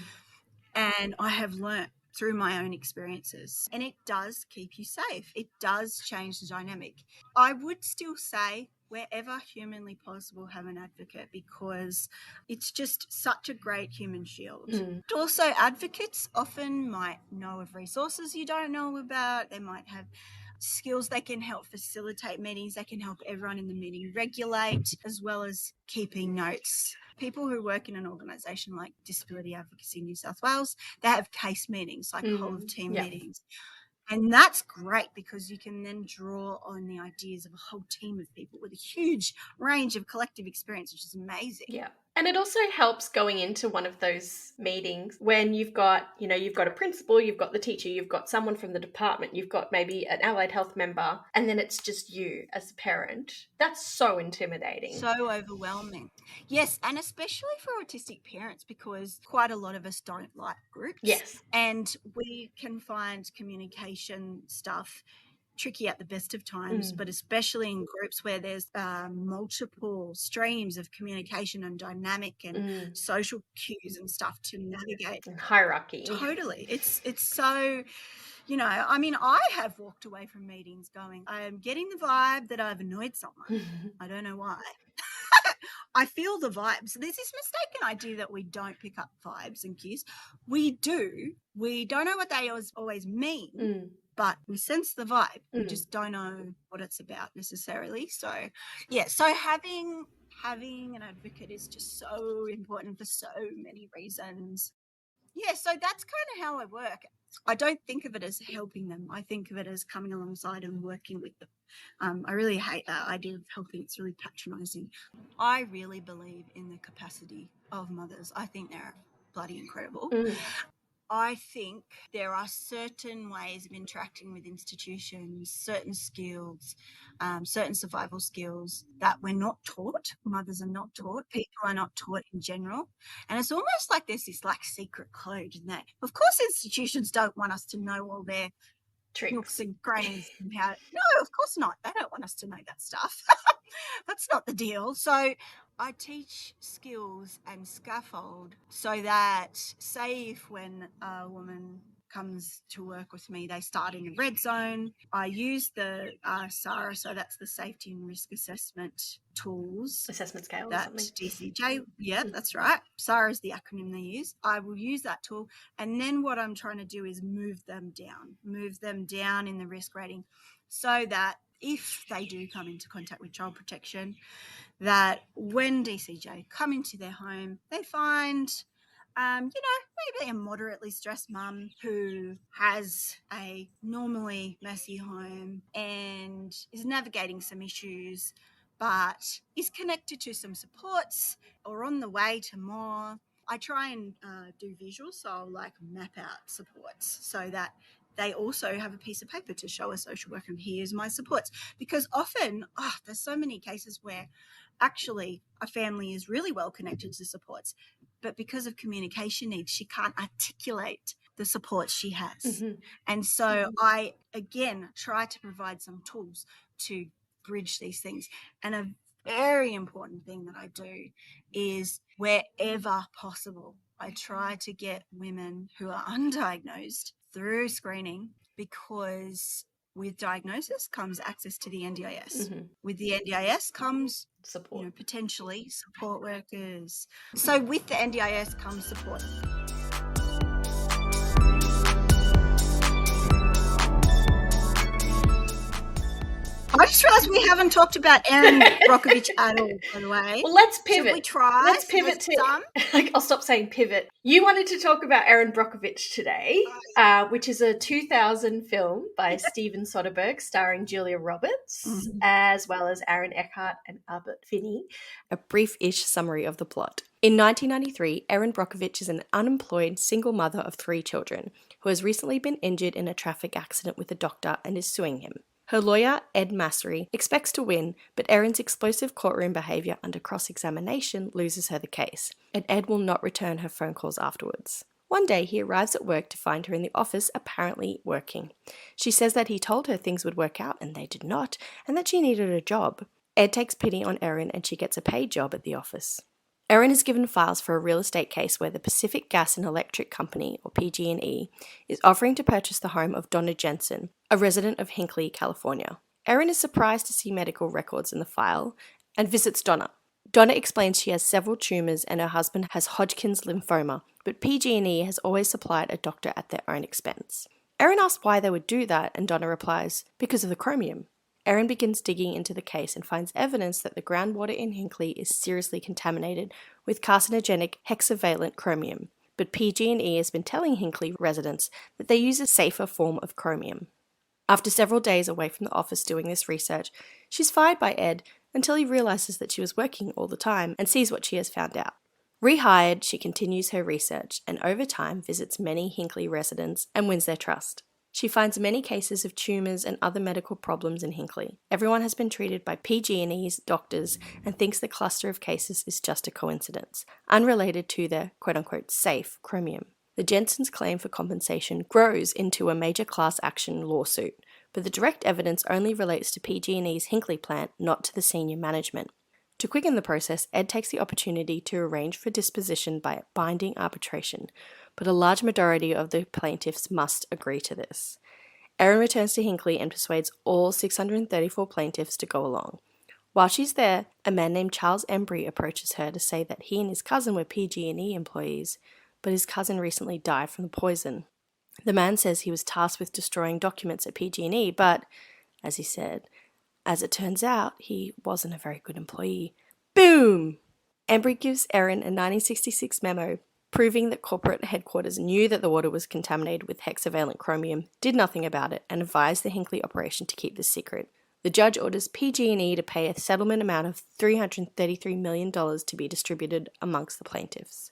And I have learnt through my own experiences, and it does keep you safe. It does change the dynamic. I would still say, wherever humanly possible, have an advocate because it's just such a great human shield. Also, advocates often might know of resources you don't know about. They might have skills that can help facilitate meetings. They can help everyone in the meeting regulate, as well as keeping notes. People who work in an organisation like Disability Advocacy New South Wales, they have case meetings, like whole of team meetings. And that's great because you can then draw on the ideas of a whole team of people with a huge range of collective experience, which is amazing. Yeah. And it also helps going into one of those meetings when you've got a principal, you've got the teacher, you've got someone from the department, you've got maybe an allied health member, and then it's just you as a parent. That's so intimidating. So overwhelming. Yes, and especially for autistic parents because quite a lot of us don't like groups. Yes. And we can find communication stuff tricky at the best of times, but especially in groups where there's multiple streams of communication and dynamic and social cues and stuff to navigate. And hierarchy. Totally. It's so, I mean, I have walked away from meetings going, I am getting the vibe that I've annoyed someone. I don't know why. I feel the vibes. There's this mistaken idea that we don't pick up vibes and cues. We do. We don't know what they always mean, but we sense the vibe. We just don't know what it's about necessarily. So, yeah, so having an advocate is just so important for so many reasons. Yeah, so that's kind of how I work. I don't think of it as helping them. I think of it as coming alongside and working with them. I really hate that idea of helping. It's really patronising. I really believe in the capacity of mothers. I think they're bloody incredible. I think there are certain ways of interacting with institutions, certain skills, certain survival skills that we're not taught. Mothers are not taught. People are not taught in general. And it's almost like there's this secret code in that. Of course, institutions don't want us to know all their nooks and crannies. No, of course not. They don't want us to know that stuff. That's not the deal. So I teach skills and scaffold so that, say, if when a woman comes to work with me, they start in a red zone, I use the SARA, so that's the safety and risk assessment tools. Assessment scale that or something. DCJ, yeah, that's right. SARA is the acronym they use. I will use that tool. And then what I'm trying to do is move them down in the risk rating so that if they do come into contact with child protection, that when DCJ come into their home, they find, maybe a moderately stressed mum who has a normally messy home and is navigating some issues, but is connected to some supports or on the way to more. I try and do visuals, so I'll map out supports so that they also have a piece of paper to show a social worker, and here's my supports. Because often, there's so many cases where actually a family is really well connected to supports, but because of communication needs, she can't articulate the support she has. Mm-hmm. And so I, again, try to provide some tools to bridge these things. And a very important thing that I do is wherever possible, I try to get women who are undiagnosed through screening, because with diagnosis comes access to the NDIS. Mm-hmm. With the NDIS comes Support. potentially support workers. So with the NDIS comes support. I just realised we haven't talked about Erin Brockovich at all, by the way. Well, let's pivot. Should we try? Let's pivot to... I'll stop saying pivot. You wanted to talk about Erin Brockovich today, which is a 2000 film by Steven Soderbergh starring Julia Roberts, as well as Aaron Eckhart and Albert Finney. A brief-ish summary of the plot. In 1993, Erin Brockovich is an unemployed single mother of 3 children who has recently been injured in a traffic accident with a doctor and is suing him. Her lawyer, Ed Massery, expects to win, but Erin's explosive courtroom behaviour under cross-examination loses her the case, and Ed will not return her phone calls afterwards. One day, he arrives at work to find her in the office, apparently working. She says that he told her things would work out, and they did not, and that she needed a job. Ed takes pity on Erin, and she gets a paid job at the office. Erin is given files for a real estate case where the Pacific Gas and Electric Company, or PG&E, is offering to purchase the home of Donna Jensen, a resident of Hinckley, California. Erin is surprised to see medical records in the file and visits Donna. Donna explains she has several tumours and her husband has Hodgkin's lymphoma, but PG&E has always supplied a doctor at their own expense. Erin asks why they would do that, and Donna replies, because of the chromium. Erin begins digging into the case and finds evidence that the groundwater in Hinckley is seriously contaminated with carcinogenic hexavalent chromium, but PG&E has been telling Hinckley residents that they use a safer form of chromium. After several days away from the office doing this research, she's fired by Ed until he realises that she was working all the time and sees what she has found out. Rehired, she continues her research and over time visits many Hinckley residents and wins their trust. She finds many cases of tumours and other medical problems in Hinckley. Everyone has been treated by PG&E's doctors and thinks the cluster of cases is just a coincidence, unrelated to the quote-unquote safe chromium. The Jensens' claim for compensation grows into a major class action lawsuit, but the direct evidence only relates to PG&E's Hinckley plant, not to the senior management. To quicken the process, Ed takes the opportunity to arrange for disposition by binding arbitration, but a large majority of the plaintiffs must agree to this. Erin returns to Hinckley and persuades all 634 plaintiffs to go along. While she's there, a man named Charles Embry approaches her to say that he and his cousin were PG&E employees, but his cousin recently died from the poison. The man says he was tasked with destroying documents at PG&E, but, as he said, as it turns out, he wasn't a very good employee. Boom! Embry gives Erin a 1966 memo proving that corporate headquarters knew that the water was contaminated with hexavalent chromium, did nothing about it, and advised the Hinckley operation to keep this secret. The judge orders PG&E to pay a settlement amount of $333 million to be distributed amongst the plaintiffs.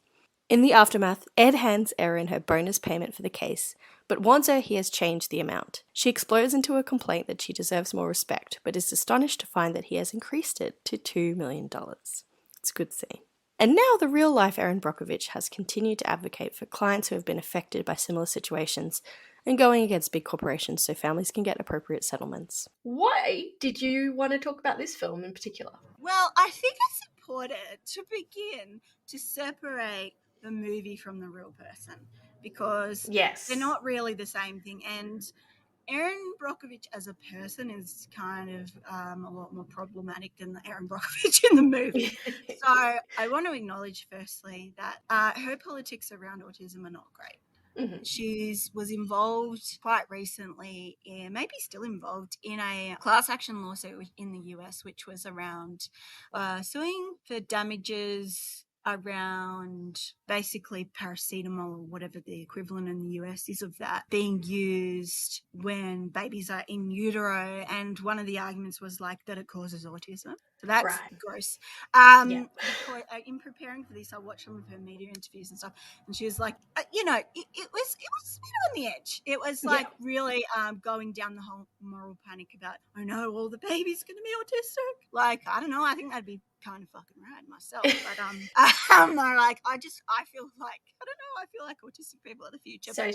In the aftermath, Ed hands Erin her bonus payment for the case, but warns her he has changed the amount. She explodes into a complaint that she deserves more respect, but is astonished to find that he has increased it to $2 million. It's a good scene. And now the real-life Erin Brockovich has continued to advocate for clients who have been affected by similar situations and going against big corporations so families can get appropriate settlements. Why did you want to talk about this film in particular? Well, I think it's important to begin to separate the movie from the real person, because they're not really the same thing. And Erin Brockovich as a person is kind of a lot more problematic than the Erin Brockovich in the movie. So I want to acknowledge firstly that her politics around autism are not great. Mm-hmm. She was involved quite recently, maybe still involved, in a class action lawsuit in the US, which was around suing for damages around basically paracetamol or whatever the equivalent in the US is of that being used when babies are in utero. And one of the arguments was like that it causes autism. So that's gross. Because, in preparing for this, I watched some of her media interviews and stuff, and she was like, it was a bit on the edge. It was like really going down the whole moral panic about, oh no, all the babies going to be autistic. Like, I don't know. I think that'd be kind of fucking rad myself. But I feel like, I don't know, I feel like autistic people are the future. So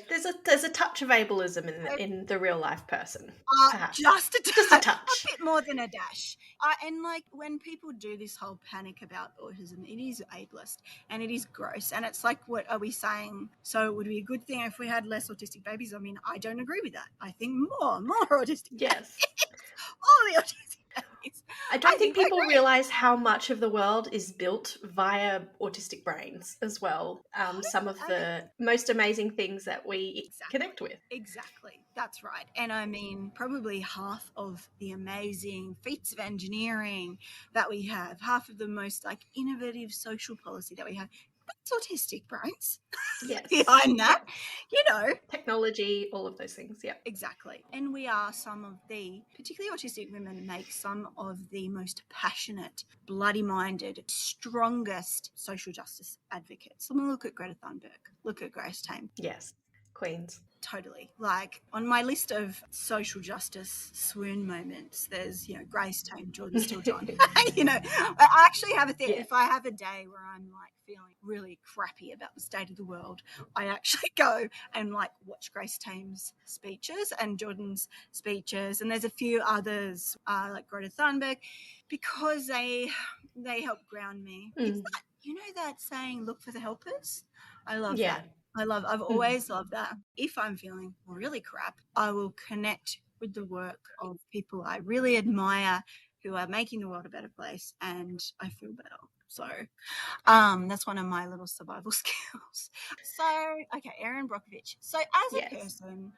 there's a touch of ableism in the real life person, perhaps. Just a Just a touch, touch. a bit more than a dash. And like when people do this whole panic about autism, it is ableist and it is gross. And it's like, what are we saying? So it would be a good thing if we had less autistic babies. I mean, I don't agree with that. I think more autistic Yes. babies. All the autistic babies. I don't think we're people great. realize how much of the world is built via autistic brains as well. Some of the most amazing things that we connect with. Exactly. That's right. And I mean, probably half of the amazing feats of engineering that we have, half of the most like innovative social policy that we have, that's autistic brains. Yes. Behind that, you know. Technology, all of those things. Yeah. Exactly. And we are some of the, particularly autistic women, make some of the most passionate, bloody-minded, strongest social justice advocates. I mean, look at Greta Thunberg. Look at Grace Tame. Yes. Queens. Totally. Like on my list of social justice swoon moments, there's, Grace Tame, Jordan Still John. I actually have a thing. Yeah. If I have a day where I'm like feeling really crappy about the state of the world, I actually go and like watch Grace Tame's speeches and Jordan's speeches. And there's a few others like Greta Thunberg, because they help ground me. It's that, that saying, look for the helpers. I love that. I've always loved that. If I'm feeling really crap, I will connect with the work of people I really admire who are making the world a better place, and I feel better. So that's one of my little survival skills. So, okay, Erin Brockovich. So as a person,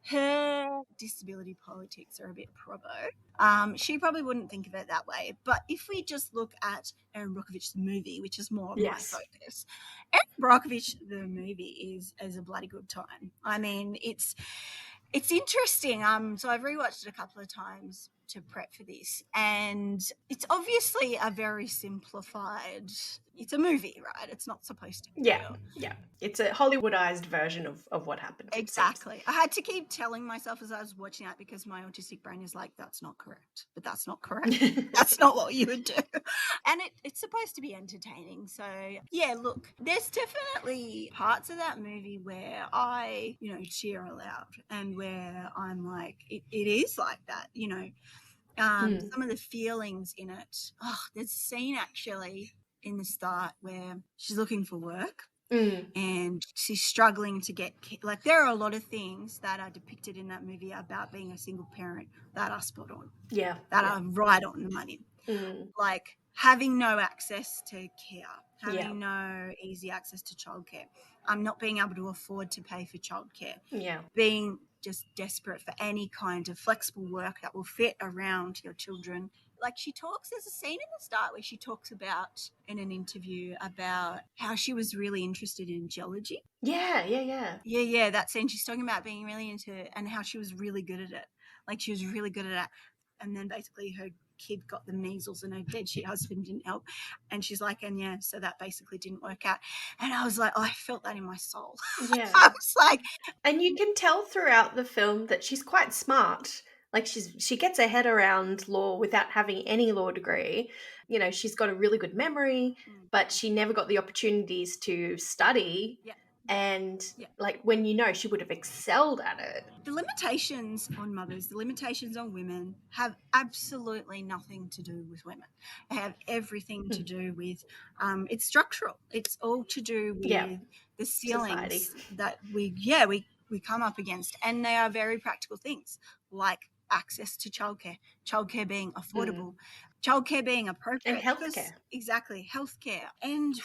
her disability politics are a bit provo. She probably wouldn't think of it that way. But if we just look at Erin Brockovich's movie, which is more of my focus, Erin Brockovich, the movie, is a bloody good time. I mean, it's interesting. So I've rewatched it a couple of times to prep for this, and it's obviously a very simplified. It's a movie, right? It's not supposed to be real. Yeah. It's a Hollywoodized version of what happened. Exactly. I had to keep telling myself as I was watching that, because my autistic brain is like, that's not correct. But that's not correct. That's not what you would do. And it's supposed to be entertaining. So, yeah, look, there's definitely parts of that movie where I, cheer aloud, and where I'm like, it is like that, some of the feelings in it. Oh, there's a scene actually in the start where she's looking for work. And she's struggling to get, like, there are a lot of things that are depicted in that movie about being a single parent that are spot on. That are right on the money. Like having no access to care, having no easy access to childcare, not being able to afford to pay for childcare, being just desperate for any kind of flexible work that will fit around your children. Like there's a scene in the start where she talks about, in an interview, about how she was really interested in geology. Yeah, that scene. She's talking about being really into it and how she was really good at it. Like she was really good at it. And then basically her kid got the measles and her dead shit husband didn't help. And she's like, so that basically didn't work out. And I was like, I felt that in my soul. Yeah. I was like... And you can tell throughout the film that she's quite smart. Like she gets her head around law without having any law degree. She's got a really good memory, but she never got the opportunities to study. And like when she would have excelled at it. The limitations on mothers, the limitations on women have absolutely nothing to do with women. They have everything to do with, it's structural. It's all to do with the ceilings that we come up against. And they are very practical things, like access to childcare being affordable, childcare being appropriate. And healthcare. Exactly, healthcare. And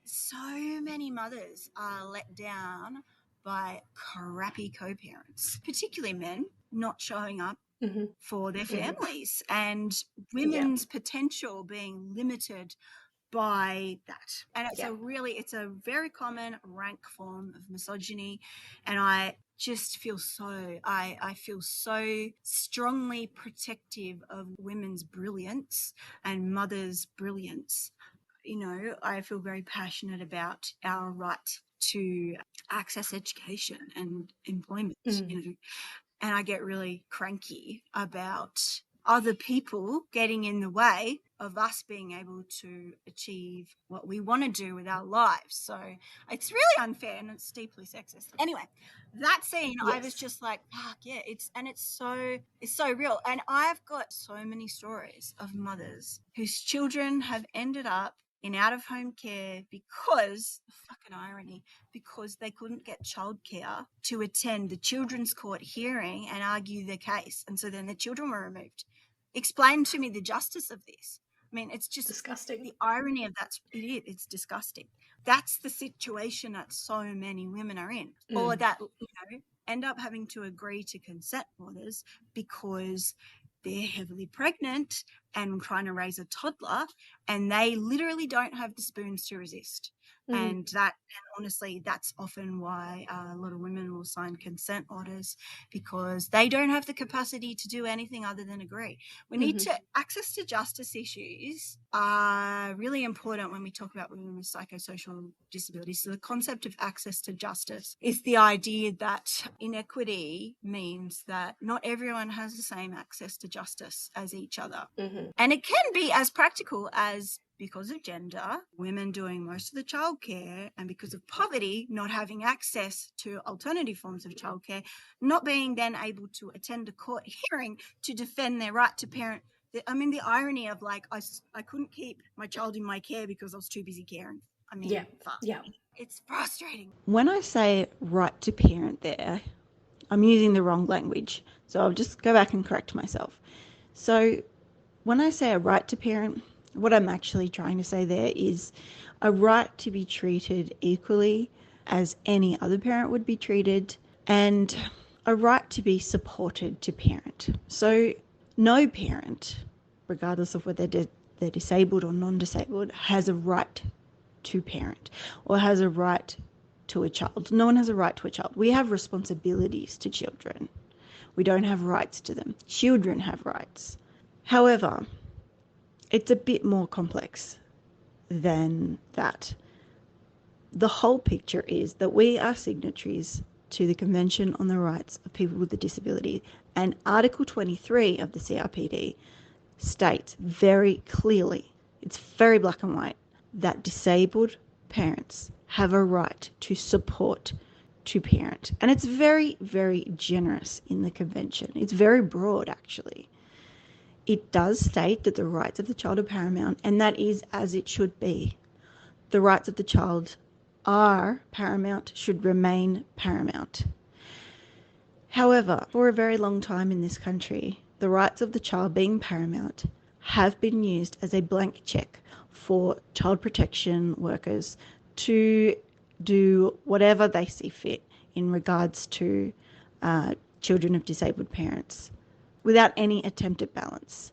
so many mothers are let down by crappy co-parents, particularly men not showing up for their families, and women's potential being limited by that. And it's a very common rank form of misogyny, and I just feel I feel so strongly protective of women's brilliance and mothers' brilliance. I feel very passionate about our right to access education and employment, and I get really cranky about other people getting in the way of us being able to achieve what we want to do with our lives. So it's really unfair and it's deeply sexist. Anyway, that scene, I was just like, fuck yeah, it's so real. And I've got so many stories of mothers whose children have ended up in out-of-home care because, fucking irony, because they couldn't get childcare to attend the children's court hearing and argue their case. And so then the children were removed. Explain to me the justice of this. I mean, it's just Disgusting. the irony of that. It's disgusting. That's the situation that so many women are in, or that, end up having to agree to consent orders because they're heavily pregnant and trying to raise a toddler, and they literally don't have the spoons to resist. And honestly, that's often why a lot of women will sign consent orders, because they don't have the capacity to do anything other than agree. We need to access to justice issues are really important when we talk about women with psychosocial disabilities. So the concept of access to justice is the idea that inequity means that not everyone has the same access to justice as each other. And it can be as practical as, because of gender, women doing most of the childcare, and because of poverty, not having access to alternative forms of childcare, not being then able to attend a court hearing to defend their right to parent. I mean, the irony of like, I couldn't keep my child in my care because I was too busy caring. I mean, fuck. Yeah. It's frustrating. When I say right to parent there, I'm using the wrong language. So I'll just go back and correct myself. So when I say a right to parent, what I'm actually trying to say there is a right to be treated equally as any other parent would be treated, and a right to be supported to parent. So no parent, regardless of whether they're disabled or non-disabled, has a right to parent or has a right to a child. No one has a right to a child. We have responsibilities to children. We don't have rights to them. Children have rights. However, it's a bit more complex than that. The whole picture is that we are signatories to the Convention on the Rights of People with a Disability, and Article 23 of the CRPD states very clearly, it's very black and white, that disabled parents have a right to support to parent. And it's very, very generous in the convention. It's very broad, actually. It does state that the rights of the child are paramount, and that is as it should be. The rights of the child are paramount, should remain paramount. However, for a very long time in this country, the rights of the child being paramount have been used as a blank check for child protection workers to do whatever they see fit in regards to children of disabled parents, without any attempt at balance.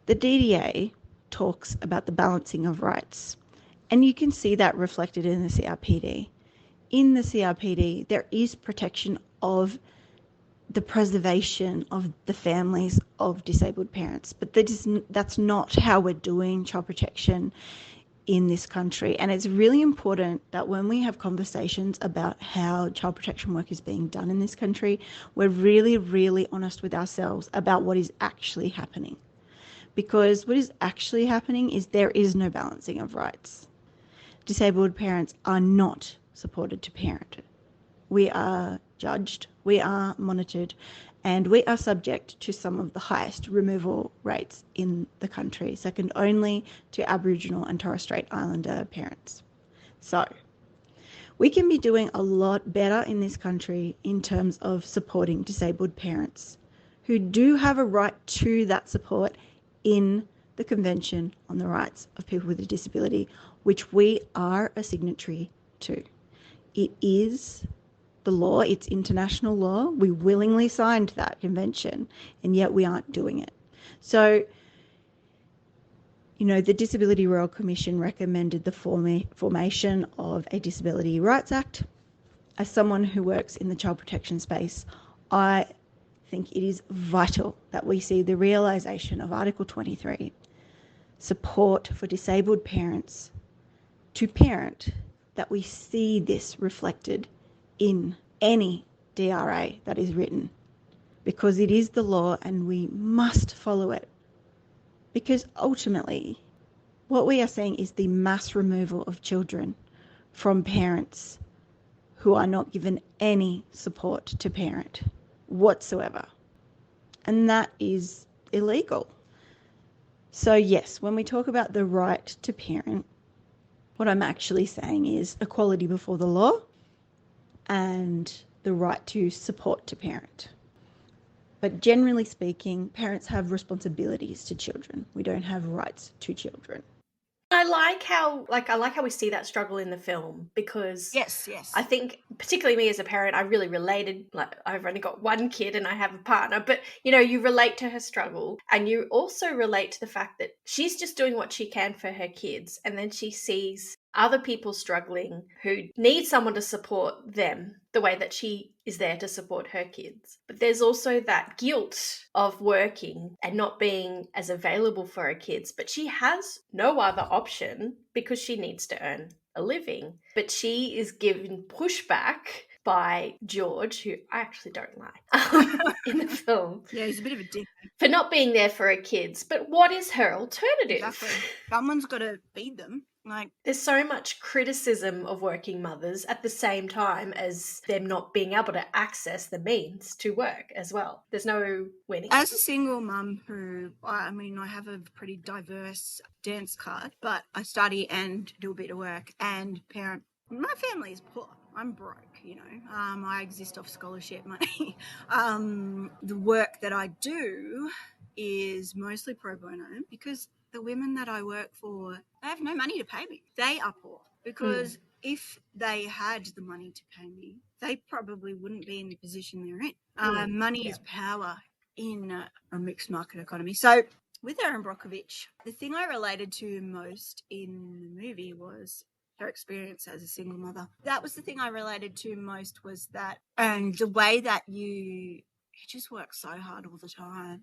The DDA talks about the balancing of rights, and you can see that reflected in the CRPD. In the CRPD, there is protection of the preservation of the families of disabled parents, but that's not how we're doing child protection in this country. And it's really important that when we have conversations about how child protection work is being done in this country, we're really, really honest with ourselves about what is actually happening. Because what is actually happening is there is no balancing of rights. Disabled parents are not supported to parent. We are judged, we are monitored, and we are subject to some of the highest removal rates in the country, second only to Aboriginal and Torres Strait Islander parents. So we can be doing a lot better in this country in terms of supporting disabled parents who do have a right to that support in the Convention on the Rights of People with a Disability, which we are a signatory to. It is the law, it's international law. We willingly signed that convention, and yet we aren't doing it. So, the Disability Royal Commission recommended the formation of a Disability Rights Act. As someone who works in the child protection space, I think it is vital that we see the realisation of Article 23, support for disabled parents to parent, that we see this reflected in any DRA that is written. because it is the law and we must follow it. Because ultimately, what we are seeing is the mass removal of children from parents who are not given any support to parent whatsoever. And that is illegal. So yes, when we talk about the right to parent, what I'm actually saying is equality before the law and the right to support to parent. But generally speaking, parents have responsibilities to children. We don't have rights to children. I like how we see that struggle in the film, because Yes. I think, particularly me as a parent, I really related. Like, I've only got one kid and I have a partner, but you relate to her struggle, and you also relate to the fact that she's just doing what she can for her kids, and then she sees other people struggling who need someone to support them the way that she is there to support her kids. But there's also that guilt of working and not being as available for her kids, but she has no other option because she needs to earn a living. But she is given pushback by George, who I actually don't like, in the film. Yeah, he's a bit of a dick. For not being there for her kids. But what is her alternative? Exactly. Someone's got to feed them. Like, there's so much criticism of working mothers at the same time as them not being able to access the means to work as well. There's no winning. As a single mum who, I have a pretty diverse dance card, but I study and do a bit of work and parent. My family is poor. I'm broke, I exist off scholarship money. The work that I do is mostly pro bono because the women that I work for, they have no money to pay me. They are poor because if they had the money to pay me, they probably wouldn't be in the position they're in. Money is power in a mixed market economy. So with Erin Brockovich, the thing I related to most in the movie was her experience as a single mother. That was the thing I related to most, was that, and the way that you just work so hard all the time.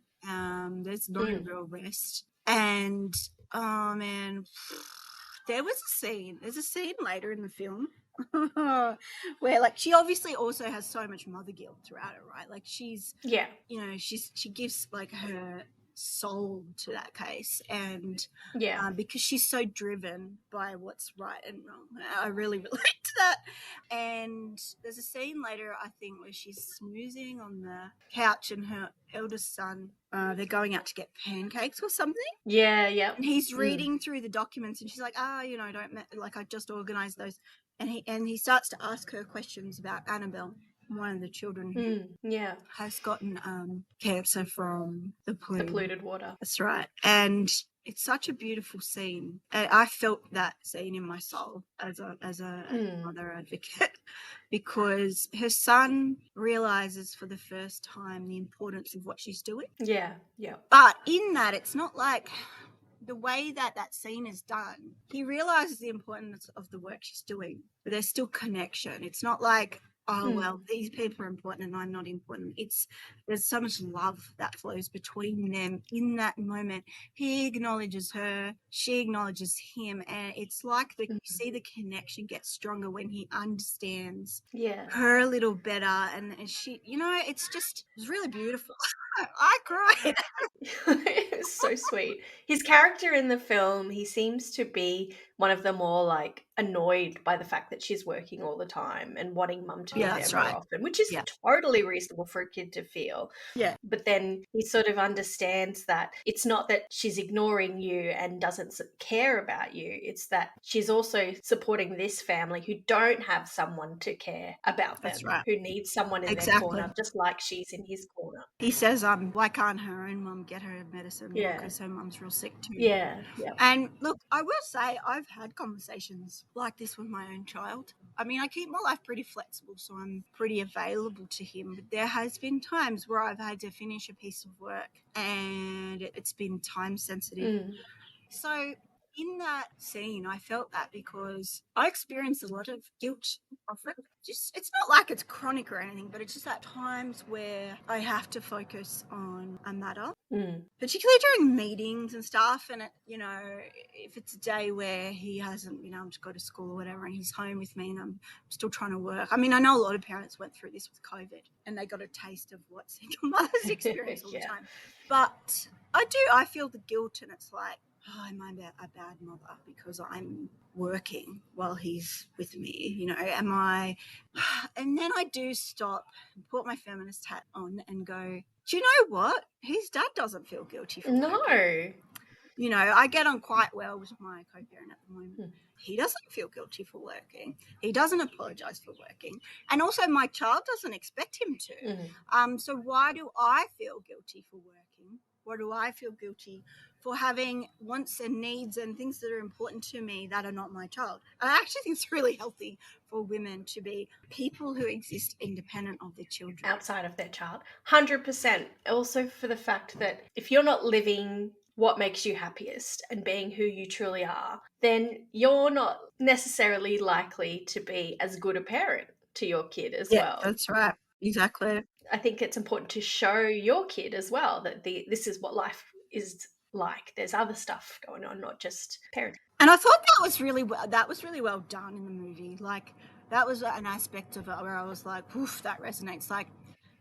There's no real rest. And oh man, there's a scene later in the film where, like, she obviously also has so much mother guilt throughout it, right? Like, she's she gives like her soul to that case, and because she's so driven by what's right and wrong. I really relate to that. And there's a scene later, I think, where she's snoozing on the couch and her eldest son, they're going out to get pancakes or something. And he's reading through the documents and she's like, I just organized those. And he starts to ask her questions about Annabelle, one of the children who has gotten cancer from the polluted water. That's right. And it's such a beautiful scene. I felt that scene in my soul as a mother advocate, because her son realizes for the first time the importance of what she's doing. But in that, it's not like the way that scene is done. He realizes the importance of the work she's doing, but there's still connection. It's not like, well, these people are important and I'm not important. There's so much love that flows between them in that moment. He acknowledges her, she acknowledges him, and it's like you see the connection get stronger when he understands her a little better, and she, it's really beautiful. I cried. It was so sweet. His character in the film, he seems to be one of the more like annoyed by the fact that she's working all the time and wanting mum to be there more often, which is totally reasonable for a kid to feel. But then he sort of understands that it's not that she's ignoring you and doesn't care about you. It's that she's also supporting this family who don't have someone to care about them, who needs someone in their corner, just like she's in his corner. He says, why can't her own mum get her medicine? Because her mum's real sick too. And look, I will say I've had conversations like this with my own child. I mean, I keep my life pretty flexible, so I'm pretty available to him. But there has been times where I've had to finish a piece of work and it's been time sensitive. So in that scene, I felt that because I experienced a lot of guilt of it. Just, it's not like it's chronic or anything, but it's just at times where I have to focus on a matter, particularly during meetings and stuff. And, if it's a day where he hasn't been able to go to school or whatever, and he's home with me and I'm still trying to work. I mean, I know a lot of parents went through this with COVID and they got a taste of what single mothers experience all the time. But I feel the guilt, and it's like, oh, am I a bad mother because I'm working while he's with me? Am I? And then I do stop, put my feminist hat on and go, do you know what? His dad doesn't feel guilty for working. I get on quite well with my co-parent at the moment. He doesn't feel guilty for working. He doesn't apologize for working. And also my child doesn't expect him to. So why do I feel guilty for working? Why do I feel guilty for having wants and needs and things that are important to me that are not my child? I actually think it's really healthy for women to be people who exist independent of their children. Outside of their child. 100%. Also for the fact that if you're not living what makes you happiest and being who you truly are, then you're not necessarily likely to be as good a parent to your kid as well. That's right. Exactly. I think it's important to show your kid as well that this is what life is like. There's other stuff going on, not just parenting. And I thought that was really well done in the movie. Like, that was an aspect of it where I was like, oof, that resonates. Like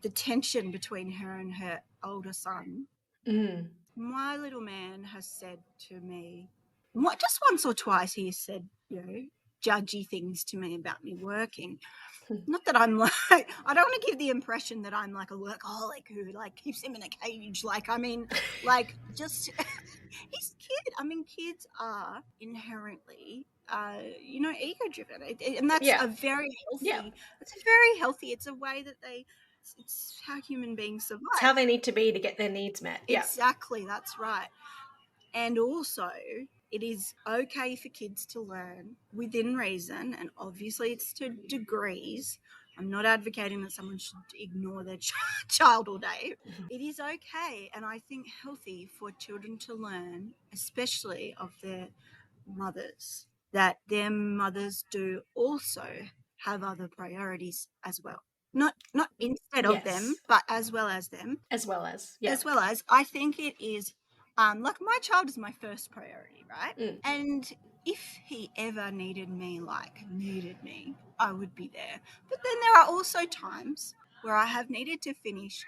the tension between her and her older son. My little man has said to me, just once or twice, he said, judgy things to me about me working. Not that I'm like, I don't want to give the impression that I'm like a workaholic who like keeps him in a cage. Like, I mean, like just he's a kid. I mean, kids are inherently, ego driven, and that's a very healthy. Yeah. It's a very healthy. It's a way that it's how human beings survive. It's how they need to be to get their needs met. Yeah. Exactly. That's right. And also, it is okay for kids to learn within reason, and obviously it's to degrees. I'm not advocating that someone should ignore their child all day. It is okay, and I think healthy for children to learn, especially of their mothers, that their mothers do also have other priorities as well. Not instead of them, but as well as them. As well as, I think it is, like my child is my first priority, right? And if he ever needed me, I would be there. But then there are also times where I have needed to finish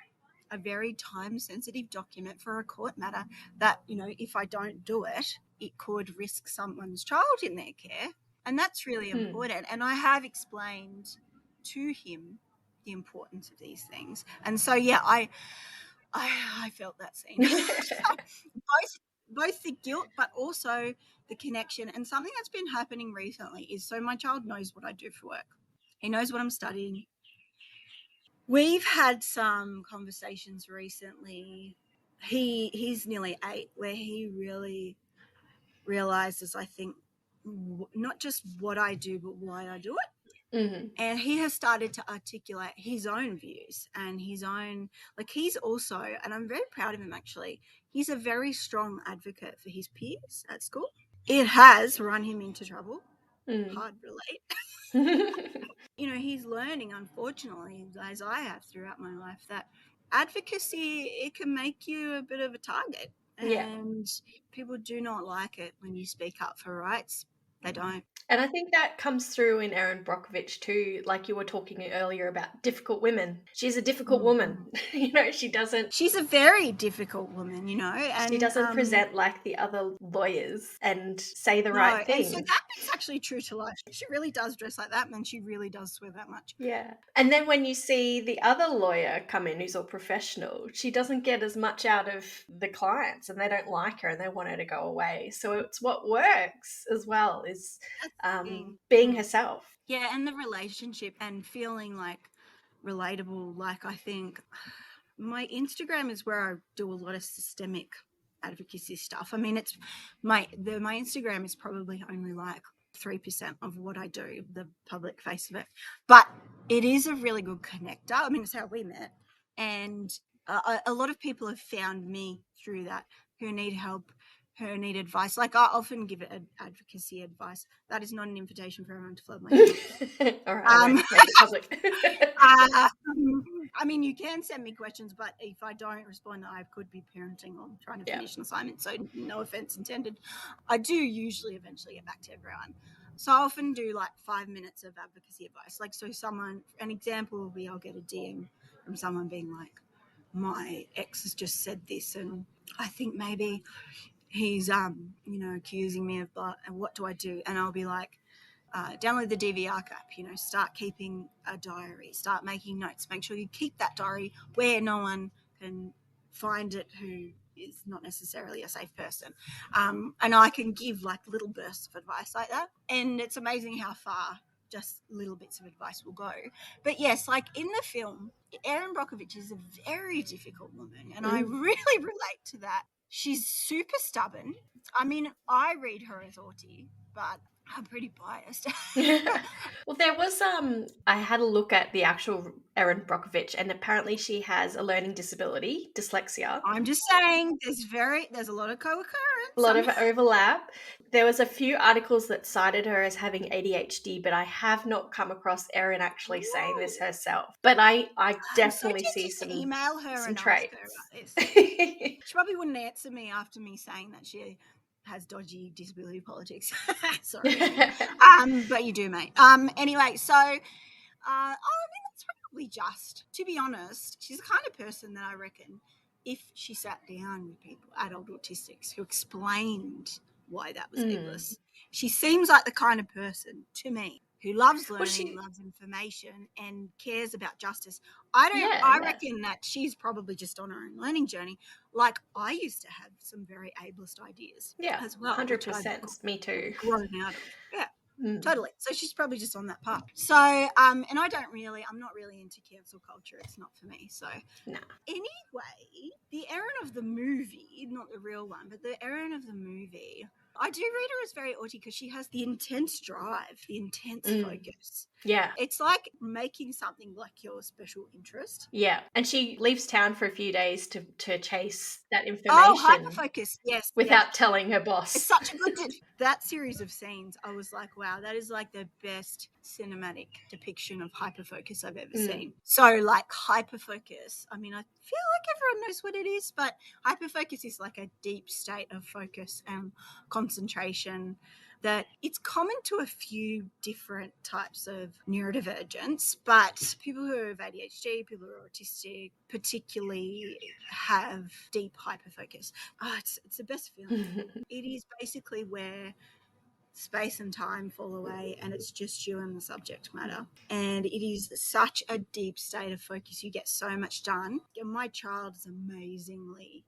a very time-sensitive document for a court matter that, if I don't do it, it could risk someone's child in their care. And that's really important. And I have explained to him the importance of these things. And so, I felt that scene. both the guilt, but also the connection. And something that's been happening recently is, so my child knows what I do for work. He knows what I'm studying. We've had some conversations recently. He's nearly 8, where he really realizes, I think, not just what I do, but why I do it. And he has started to articulate his own views and his own, he's also, and I'm very proud of him actually, he's a very strong advocate for his peers at school. It has run him into trouble. Hard relate. He's learning, unfortunately, as I have throughout my life, that advocacy, it can make you a bit of a target. And people do not like it when you speak up for rights. They don't. And I think that comes through in Erin Brockovich too, like you were talking earlier about difficult women. She's a difficult woman. She's a very difficult woman, and she doesn't present like the other lawyers and say the right thing. And so that's actually true to life. She really does dress like that, and she really does swear that much. Yeah. And then when you see the other lawyer come in who's all professional, she doesn't get as much out of the clients, and they don't like her and they want her to go away. So it's what works as well is being herself. Yeah, and the relationship and feeling like relatable. Like, I think my Instagram is where I do a lot of systemic advocacy stuff. I mean, it's my Instagram is probably only like 3% of what I do, the public face of it, but it is a really good connector. I mean, it's how we met, and a lot of people have found me through that who need help her need advice. Like I often give advocacy advice. That is not an invitation for everyone to flood my email. All right, I won't make it public. I mean, you can send me questions, but if I don't respond, I could be parenting or trying to finish an assignment. So no offense intended. I do usually eventually get back to everyone. So I often do like 5 minutes of advocacy advice. Like, so an example will be I'll get a DM from someone being like, my ex has just said this, and I think maybe he's, accusing me of blah, and what do I do? And I'll be like, download the DVR app, start keeping a diary, start making notes, make sure you keep that diary where no one can find it who is not necessarily a safe person. And I can give like little bursts of advice like that. And it's amazing how far just little bits of advice will go. But yes, like in the film, Erin Brockovich is a very difficult woman. And I really relate to that. She's super stubborn. I mean, I read her as Autie, but I'm pretty biased. Well, there was I had a look at the actual Erin Brockovich, and apparently she has a learning disability, dyslexia. I'm just saying there's a lot of co-occurrence. A lot of overlap. There was a few articles that cited her as having ADHD, but I have not come across Erin actually saying this herself. But I definitely see some email her some and traits. ask her about this. She probably wouldn't answer me after me saying that she has dodgy disability politics. Sorry. But you do, mate. Anyway, so I mean, that's probably just, to be honest, she's the kind of person that I reckon if she sat down with people, adult autistics, who explained why that was ableist, she seems like the kind of person, to me, who loves learning, loves information, and cares about justice. I reckon that she's probably just on her own learning journey. Like I used to have some very ableist ideas as well. 100%. Me too. Grown out of. Yeah. Totally. So she's probably just on that path. So, and I'm not really into cancel culture. It's not for me. So, Anyway, the Erin of the movie, not the real one, but the Erin of the movie, I do read her as very Autie because she has the intense drive, the intense focus. Yeah. It's like making something like your special interest. Yeah. And she leaves town for a few days to chase that information. Oh, hyperfocus. Yes. Without telling her boss. It's such a good that series of scenes. I was like, wow, that is like the best cinematic depiction of hyperfocus I've ever seen. So like hyperfocus, I mean, I feel like everyone knows what it is, but hyperfocus is like a deep state of focus and concentration that it's common to a few different types of neurodivergence, but people who have ADHD, people who are autistic, particularly have deep hyperfocus. Oh, it's the best feeling. It is basically where space and time fall away and it's just you and the subject matter. And it is such a deep state of focus. You get so much done. My child is amazingly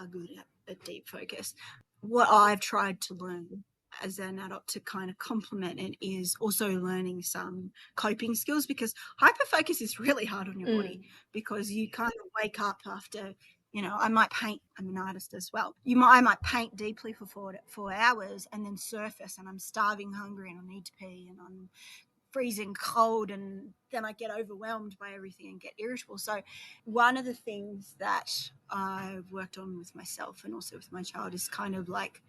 good at deep focus. What I've tried to learn as an adult to kind of complement it is also learning some coping skills, because hyperfocus is really hard on your body, because you kind of wake up after, I might paint. I'm an artist as well. I might paint deeply for 4 hours and then surface and I'm starving, hungry, and I need to pee and I'm freezing cold, and then I get overwhelmed by everything and get irritable. So one of the things that I've worked on with myself and also with my child is kind of like,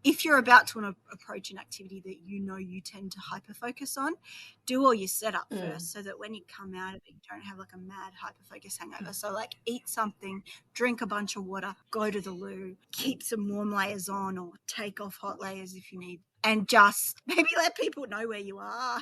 if you're about to approach an activity that you tend to hyperfocus on, do all your setup first so that when you come out of it, you don't have like a mad hyperfocus hangover. So like eat something, drink a bunch of water, go to the loo, keep some warm layers on or take off hot layers if you need, and just maybe let people know where you are.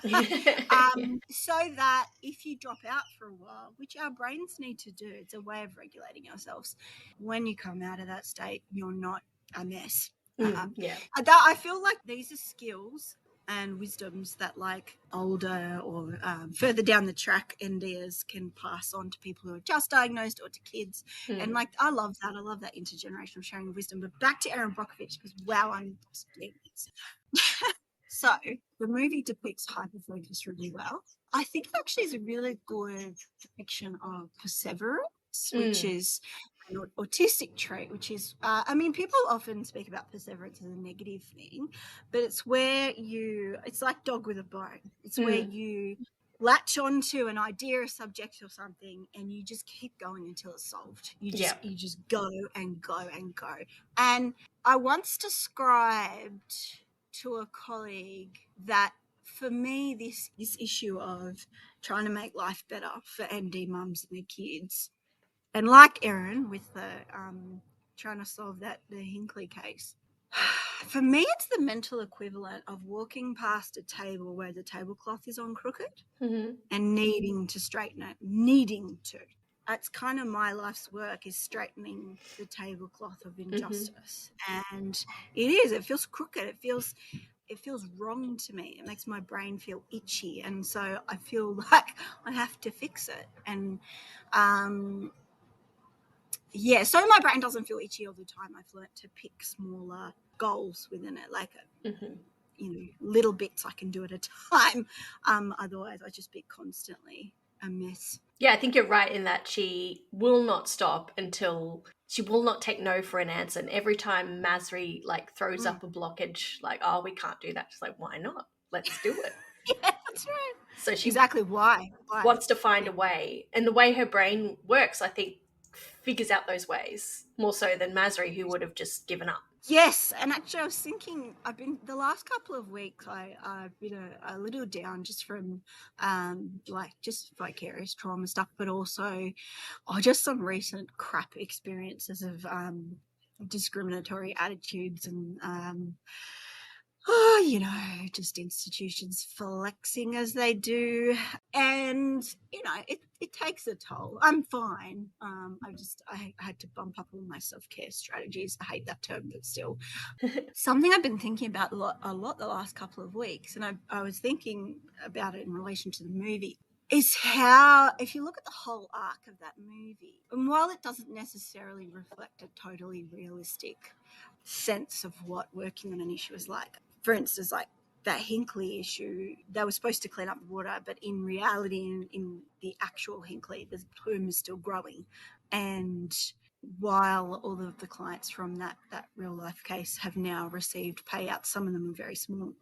So that if you drop out for a while, which our brains need to do, it's a way of regulating ourselves. When you come out of that state, you're not a mess. I feel like these are skills and wisdoms that like older or further down the track NDers can pass on to people who are just diagnosed or to kids. And like, I love that intergenerational sharing of wisdom. But back to Erin Brockovich, because wow, I'm this. So the movie depicts hyperfocus really well. I think it actually is a really good depiction of perseverance, which is an autistic trait, which is, people often speak about perseverance as a negative thing, but it's where it's like dog with a bone. It's where you latch onto an idea, a subject or something, and you just keep going until it's solved. You just go and go and go. And I once described to a colleague that for me, this issue of trying to make life better for MD mums and their kids, and like Erin with the trying to solve the Hinckley case, for me, it's the mental equivalent of walking past a table where the tablecloth is on crooked and needing to straighten it, That's kind of my life's work, is straightening the tablecloth of injustice. And it feels crooked. It feels wrong to me. It makes my brain feel itchy. And so I feel like I have to fix it. And so my brain doesn't feel itchy all the time. I've learnt to pick smaller goals within it, like little bits I can do at a time. Otherwise, I just be constantly a mess. Yeah, I think you're right in that she will not stop until she will not take no for an answer. And every time Masri throws up a blockage, oh, we can't do that. She's like, why not? Let's do it. Yeah, that's right. So she exactly why wants to find a way. And the way her brain works, I think, figures out those ways more so than Masri, who would have just given up. Yes, and actually I was thinking, the last couple of weeks I've been a little down just from just vicarious trauma stuff, but also just some recent crap experiences of discriminatory attitudes and just institutions flexing as they do. And, it takes a toll. I'm fine. I had to bump up all my self-care strategies. I hate that term, but still. Something I've been thinking about a lot the last couple of weeks, and I was thinking about it in relation to the movie, is how, if you look at the whole arc of that movie, and while it doesn't necessarily reflect a totally realistic sense of what working on an issue is like, for instance, that Hinckley issue, they were supposed to clean up the water, but in reality, in the actual Hinckley, the plume is still growing. And while all of the clients from that real life case have now received payouts, some of them are very small,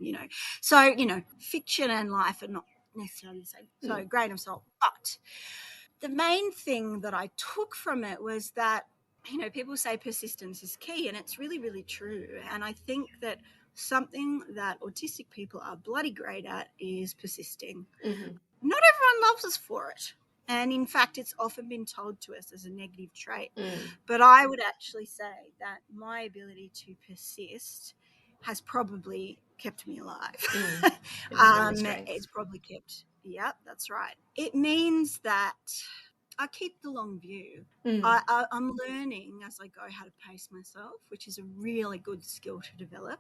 So, fiction and life are not necessarily the same. So grain of salt. But the main thing that I took from it was that, people say persistence is key, and it's really, really true. And I think that something that autistic people are bloody great at is persisting. Not everyone loves us for it. And in fact, it's often been told to us as a negative trait. But I would actually say that my ability to persist has probably kept me alive. It's probably kept, that's right. It means that I keep the long view. I'm learning as I go how to pace myself, which is a really good skill to develop.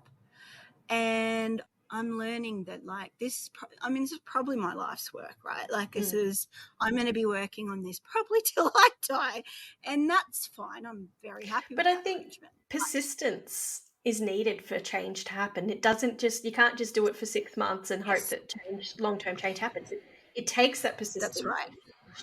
And I'm learning that this is probably my life's work, right? I'm going to be working on this probably till I die, and that's fine. I'm very happy with that. But I think persistence is needed for change to happen. It doesn't you can't just do it for 6 months and hope that long-term change happens. It takes that persistence. That's right.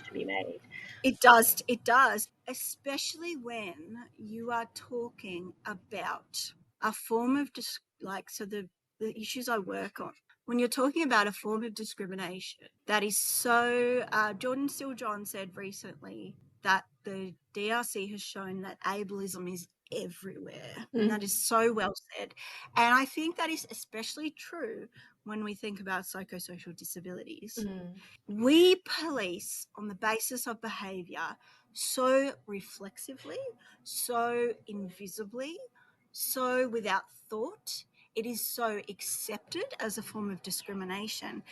To be made. It does, especially when you are talking about a form of the issues I work on. When you're talking about a form of discrimination that is so, Jordan Steele-John said recently that the DRC has shown that ableism is everywhere. And that is so well said. And I think that is especially true when we think about psychosocial disabilities. We police on the basis of behaviour so reflexively, so invisibly, so without thought. It is so accepted as a form of discrimination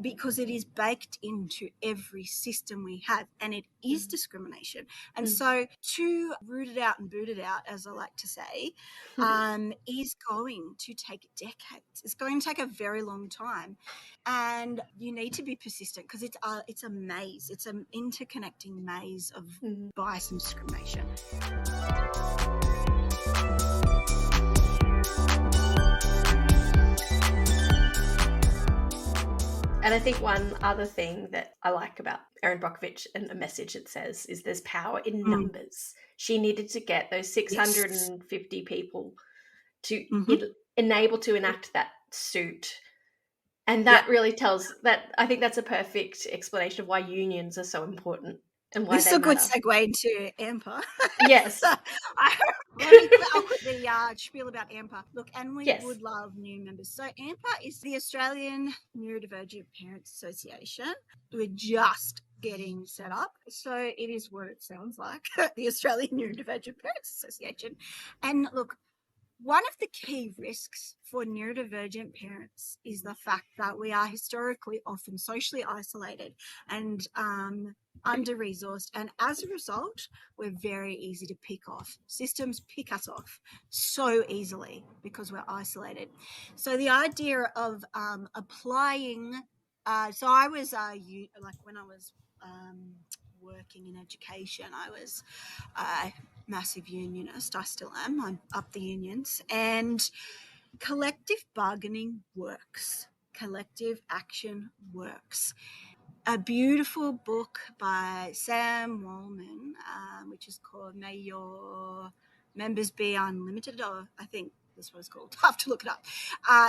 because it is baked into every system we have, and it is discrimination. And so to root it out and boot it out, as I like to say, is going to take decades. It's going to take a very long time. And you need to be persistent because it's a maze. It's an interconnecting maze of bias and discrimination. And I think one other thing that I like about Erin Brockovich and the message it says is there's power in numbers. She needed to get those 650 people to enable to enact that suit And that really tells that, I think that's a perfect explanation of why unions are so important and why This is they a good matter. segue into AMPA. Yes. So, I'll put the spiel about AMPA. Look, and we Yes. would love new members. So AMPA is the Australian Neurodivergent Parents Association. We're just getting set up. So it is what it sounds like, the Australian Neurodivergent Parents Association. And look, one of the key risks for neurodivergent parents is the fact that we are historically often socially isolated and under-resourced, and as a result, we're very easy to pick off. Systems pick us off so easily because we're isolated. So the idea of applying, so I was like when I was working in education, I was massive unionist. I still am. I'm up the unions. And collective bargaining works. Collective action works. A beautiful book by Sam Wallman, which is called May Your Members Be Unlimited, or I think that's what it's called. I have to look it up.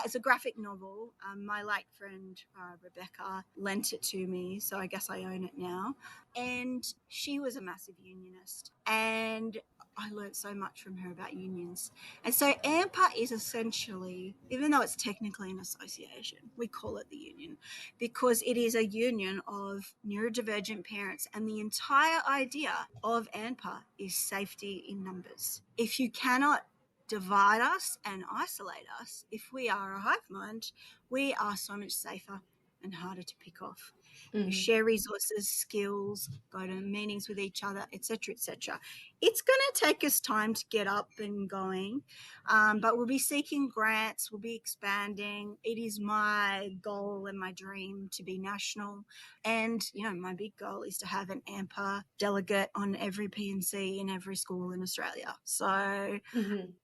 It's a graphic novel. My late friend Rebecca lent it to me, so I guess I own it now. And she was a massive unionist, and I learned so much from her about unions. And so AMPA is essentially, even though it's technically an association, we call it the union because it is a union of neurodivergent parents, and the entire idea of AMPA is safety in numbers. If you cannot divide us and isolate us, if we are a hive mind, we are so much safer and harder to pick off. We share resources, skills, go to meetings with each other, etc., etc. It's going to take us time to get up and going, but we'll be seeking grants, we'll be expanding. It is my goal and my dream to be national, and my big goal is to have an AMPA delegate on every P&C in every school in Australia. So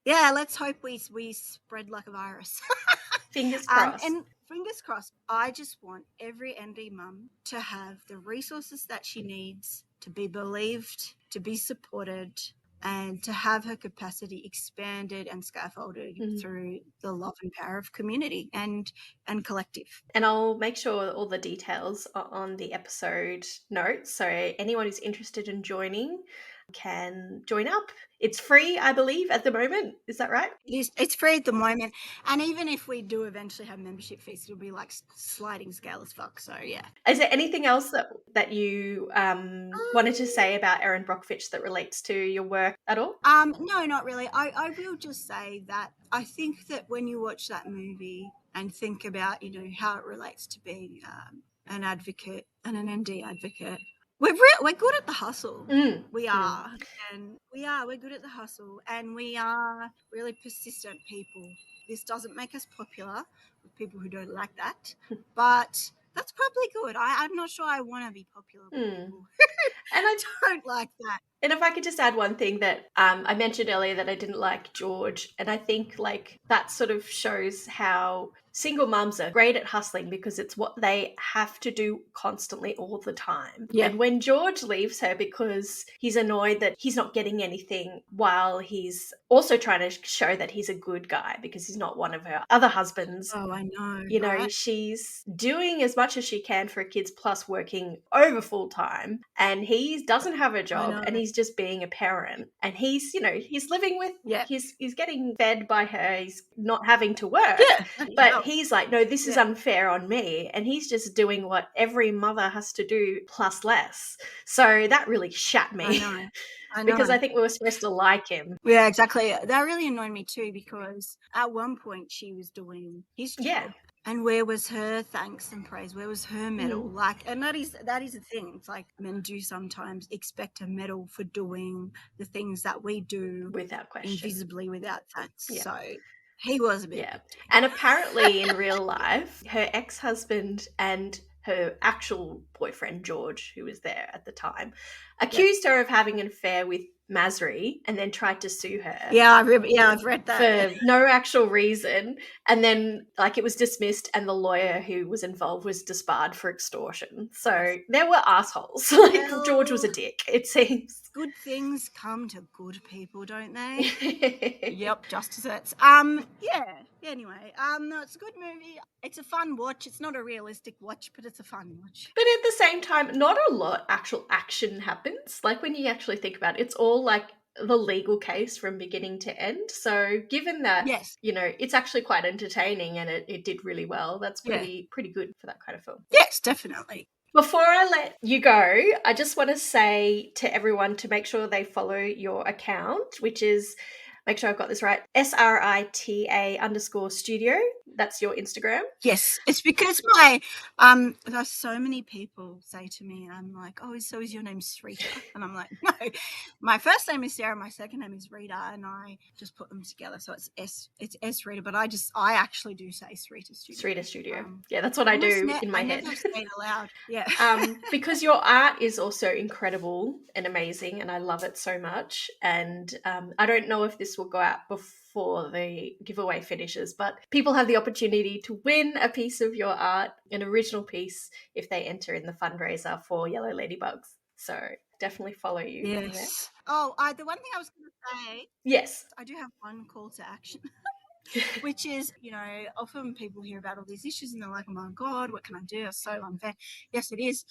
yeah, let's hope we spread like a virus. Fingers crossed. And fingers crossed, I just want every ND mum to have the resources that she needs to be believed, to be supported, and to have her capacity expanded and scaffolded through the love and power of community and collective. And I'll make sure all the details are on the episode notes, so anyone who's interested in joining can join up. It's free, I believe, at the moment. Is that right? It's free at the moment, and even if we do eventually have membership fees, it'll be like sliding scale as fuck. So yeah. Is there anything else that you wanted to say about Erin Brockovich that relates to your work at all? No, not really. I will just say that I think that when you watch that movie and think about how it relates to being an advocate and an ND advocate, we're good at the hustle. We are. And we're good at the hustle, and we are really persistent people. This doesn't make us popular with people who don't like that, but that's probably good. I'm not sure I want to be popular with people and I don't like that. And if I could just add one thing that I mentioned earlier, that I didn't like George, and I think that sort of shows how single mums are great at hustling because it's what they have to do constantly all the time. Yeah. And when George leaves her because he's annoyed that he's not getting anything, while he's also trying to show that he's a good guy because he's not one of her other husbands. Oh, I know. Right? She's doing as much as she can for her kids, plus working over full time, and he doesn't have a job, and he's just being a parent, and he's he's living with he's getting fed by her, he's not having to work, but he's like, no, this is unfair on me, and he's just doing what every mother has to do plus less. So that really shat me. I know. Because I think we were supposed to like him. Yeah, exactly. That really annoyed me too, because at one point she was doing his job. And where was her thanks and praise? Where was her medal? And that is the thing. It's like men do sometimes expect a medal for doing the things that we do without question, invisibly, without thanks. So he was a bit. Yeah. And apparently in real life, her ex-husband and her actual boyfriend, George, who was there at the time, accused her of having an affair with Masri and then tried to sue her. Yeah, I've read that. For no actual reason. And then it was dismissed, and the lawyer who was involved was disbarred for extortion. So there were assholes. George was a dick, it seems. Good things come to good people, don't they? Yep, just desserts. Yeah. Anyway, no, it's a good movie. It's a fun watch. It's not a realistic watch, but it's a fun watch. But at the same time, not a lot actual action happens. Like when you actually think about it, it's all like the legal case from beginning to end. So given that, Yes. you know, it's actually quite entertaining and it did really well, that's Yeah. pretty good for that kind of film. Yes, definitely. Before I let you go, I just want to say to everyone to make sure they follow your account, which is, make sure I've got this right, SRITA_studio. That's your Instagram. Yes, it's because there's so many people say to me, I'm like, oh, so is your name Srita? And I'm like, no, my first name is Sarah, my second name is Rita, and I just put them together, so it's S Rita, but I actually do say Srita Studio. Srita Studio. Yeah, that's what I do in my head. I never say it aloud. Yeah. Because your art is also incredible and amazing, and I love it so much. And I don't know if this will go out before the giveaway finishes, but people have the opportunity to win a piece of your art, an original piece, if they enter in the fundraiser for Yellow Ladybugs. So definitely follow you. Yes. Oh, the one thing I was going to say. Yes. I do have one call to action. Which is, you know, often people hear about all these issues and they're like, oh my God, what can I do? It's so unfair. Yes, it is.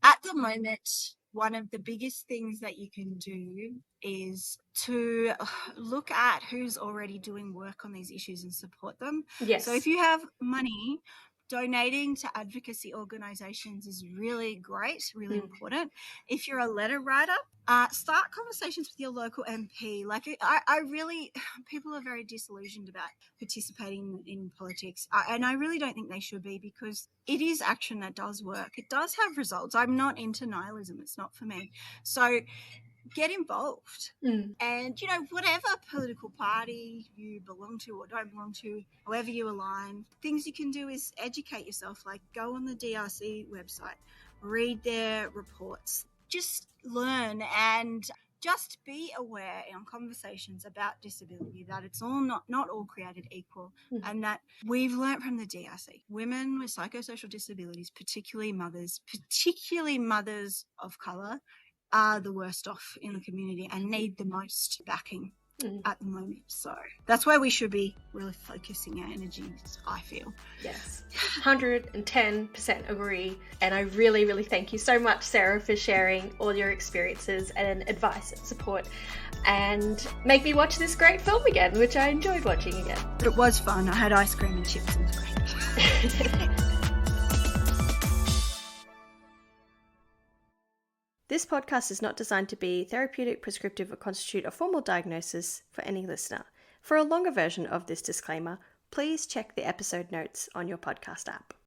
At the moment, one of the biggest things that you can do is to look at who's already doing work on these issues and support them. Yes. So if you have money, donating to advocacy organisations is really great, really important. If you're a letter writer, start conversations with your local MP. Like, I really, people are very disillusioned about participating in politics, and I really don't think they should be, because it is action that does work. It does have results. I'm not into nihilism. It's not for me. So get involved. And, you know, whatever political party you belong to or don't belong to, however you align, things you can do is educate yourself. Like, go on the DRC website, read their reports, just learn and just be aware in conversations about disability that it's all not all created equal, and that we've learnt from the DRC, women with psychosocial disabilities, particularly mothers of colour, are the worst off in the community and need the most backing at the moment. So that's where we should be really focusing our energies, I feel. Yes, 110% agree. And I really, really thank you so much, Sarah, for sharing all your experiences and advice and support, and make me watch this great film again, which I enjoyed watching again. It was fun. I had ice cream and chips and it was great. This podcast is not designed to be therapeutic, prescriptive, or constitute a formal diagnosis for any listener. For a longer version of this disclaimer, please check the episode notes on your podcast app.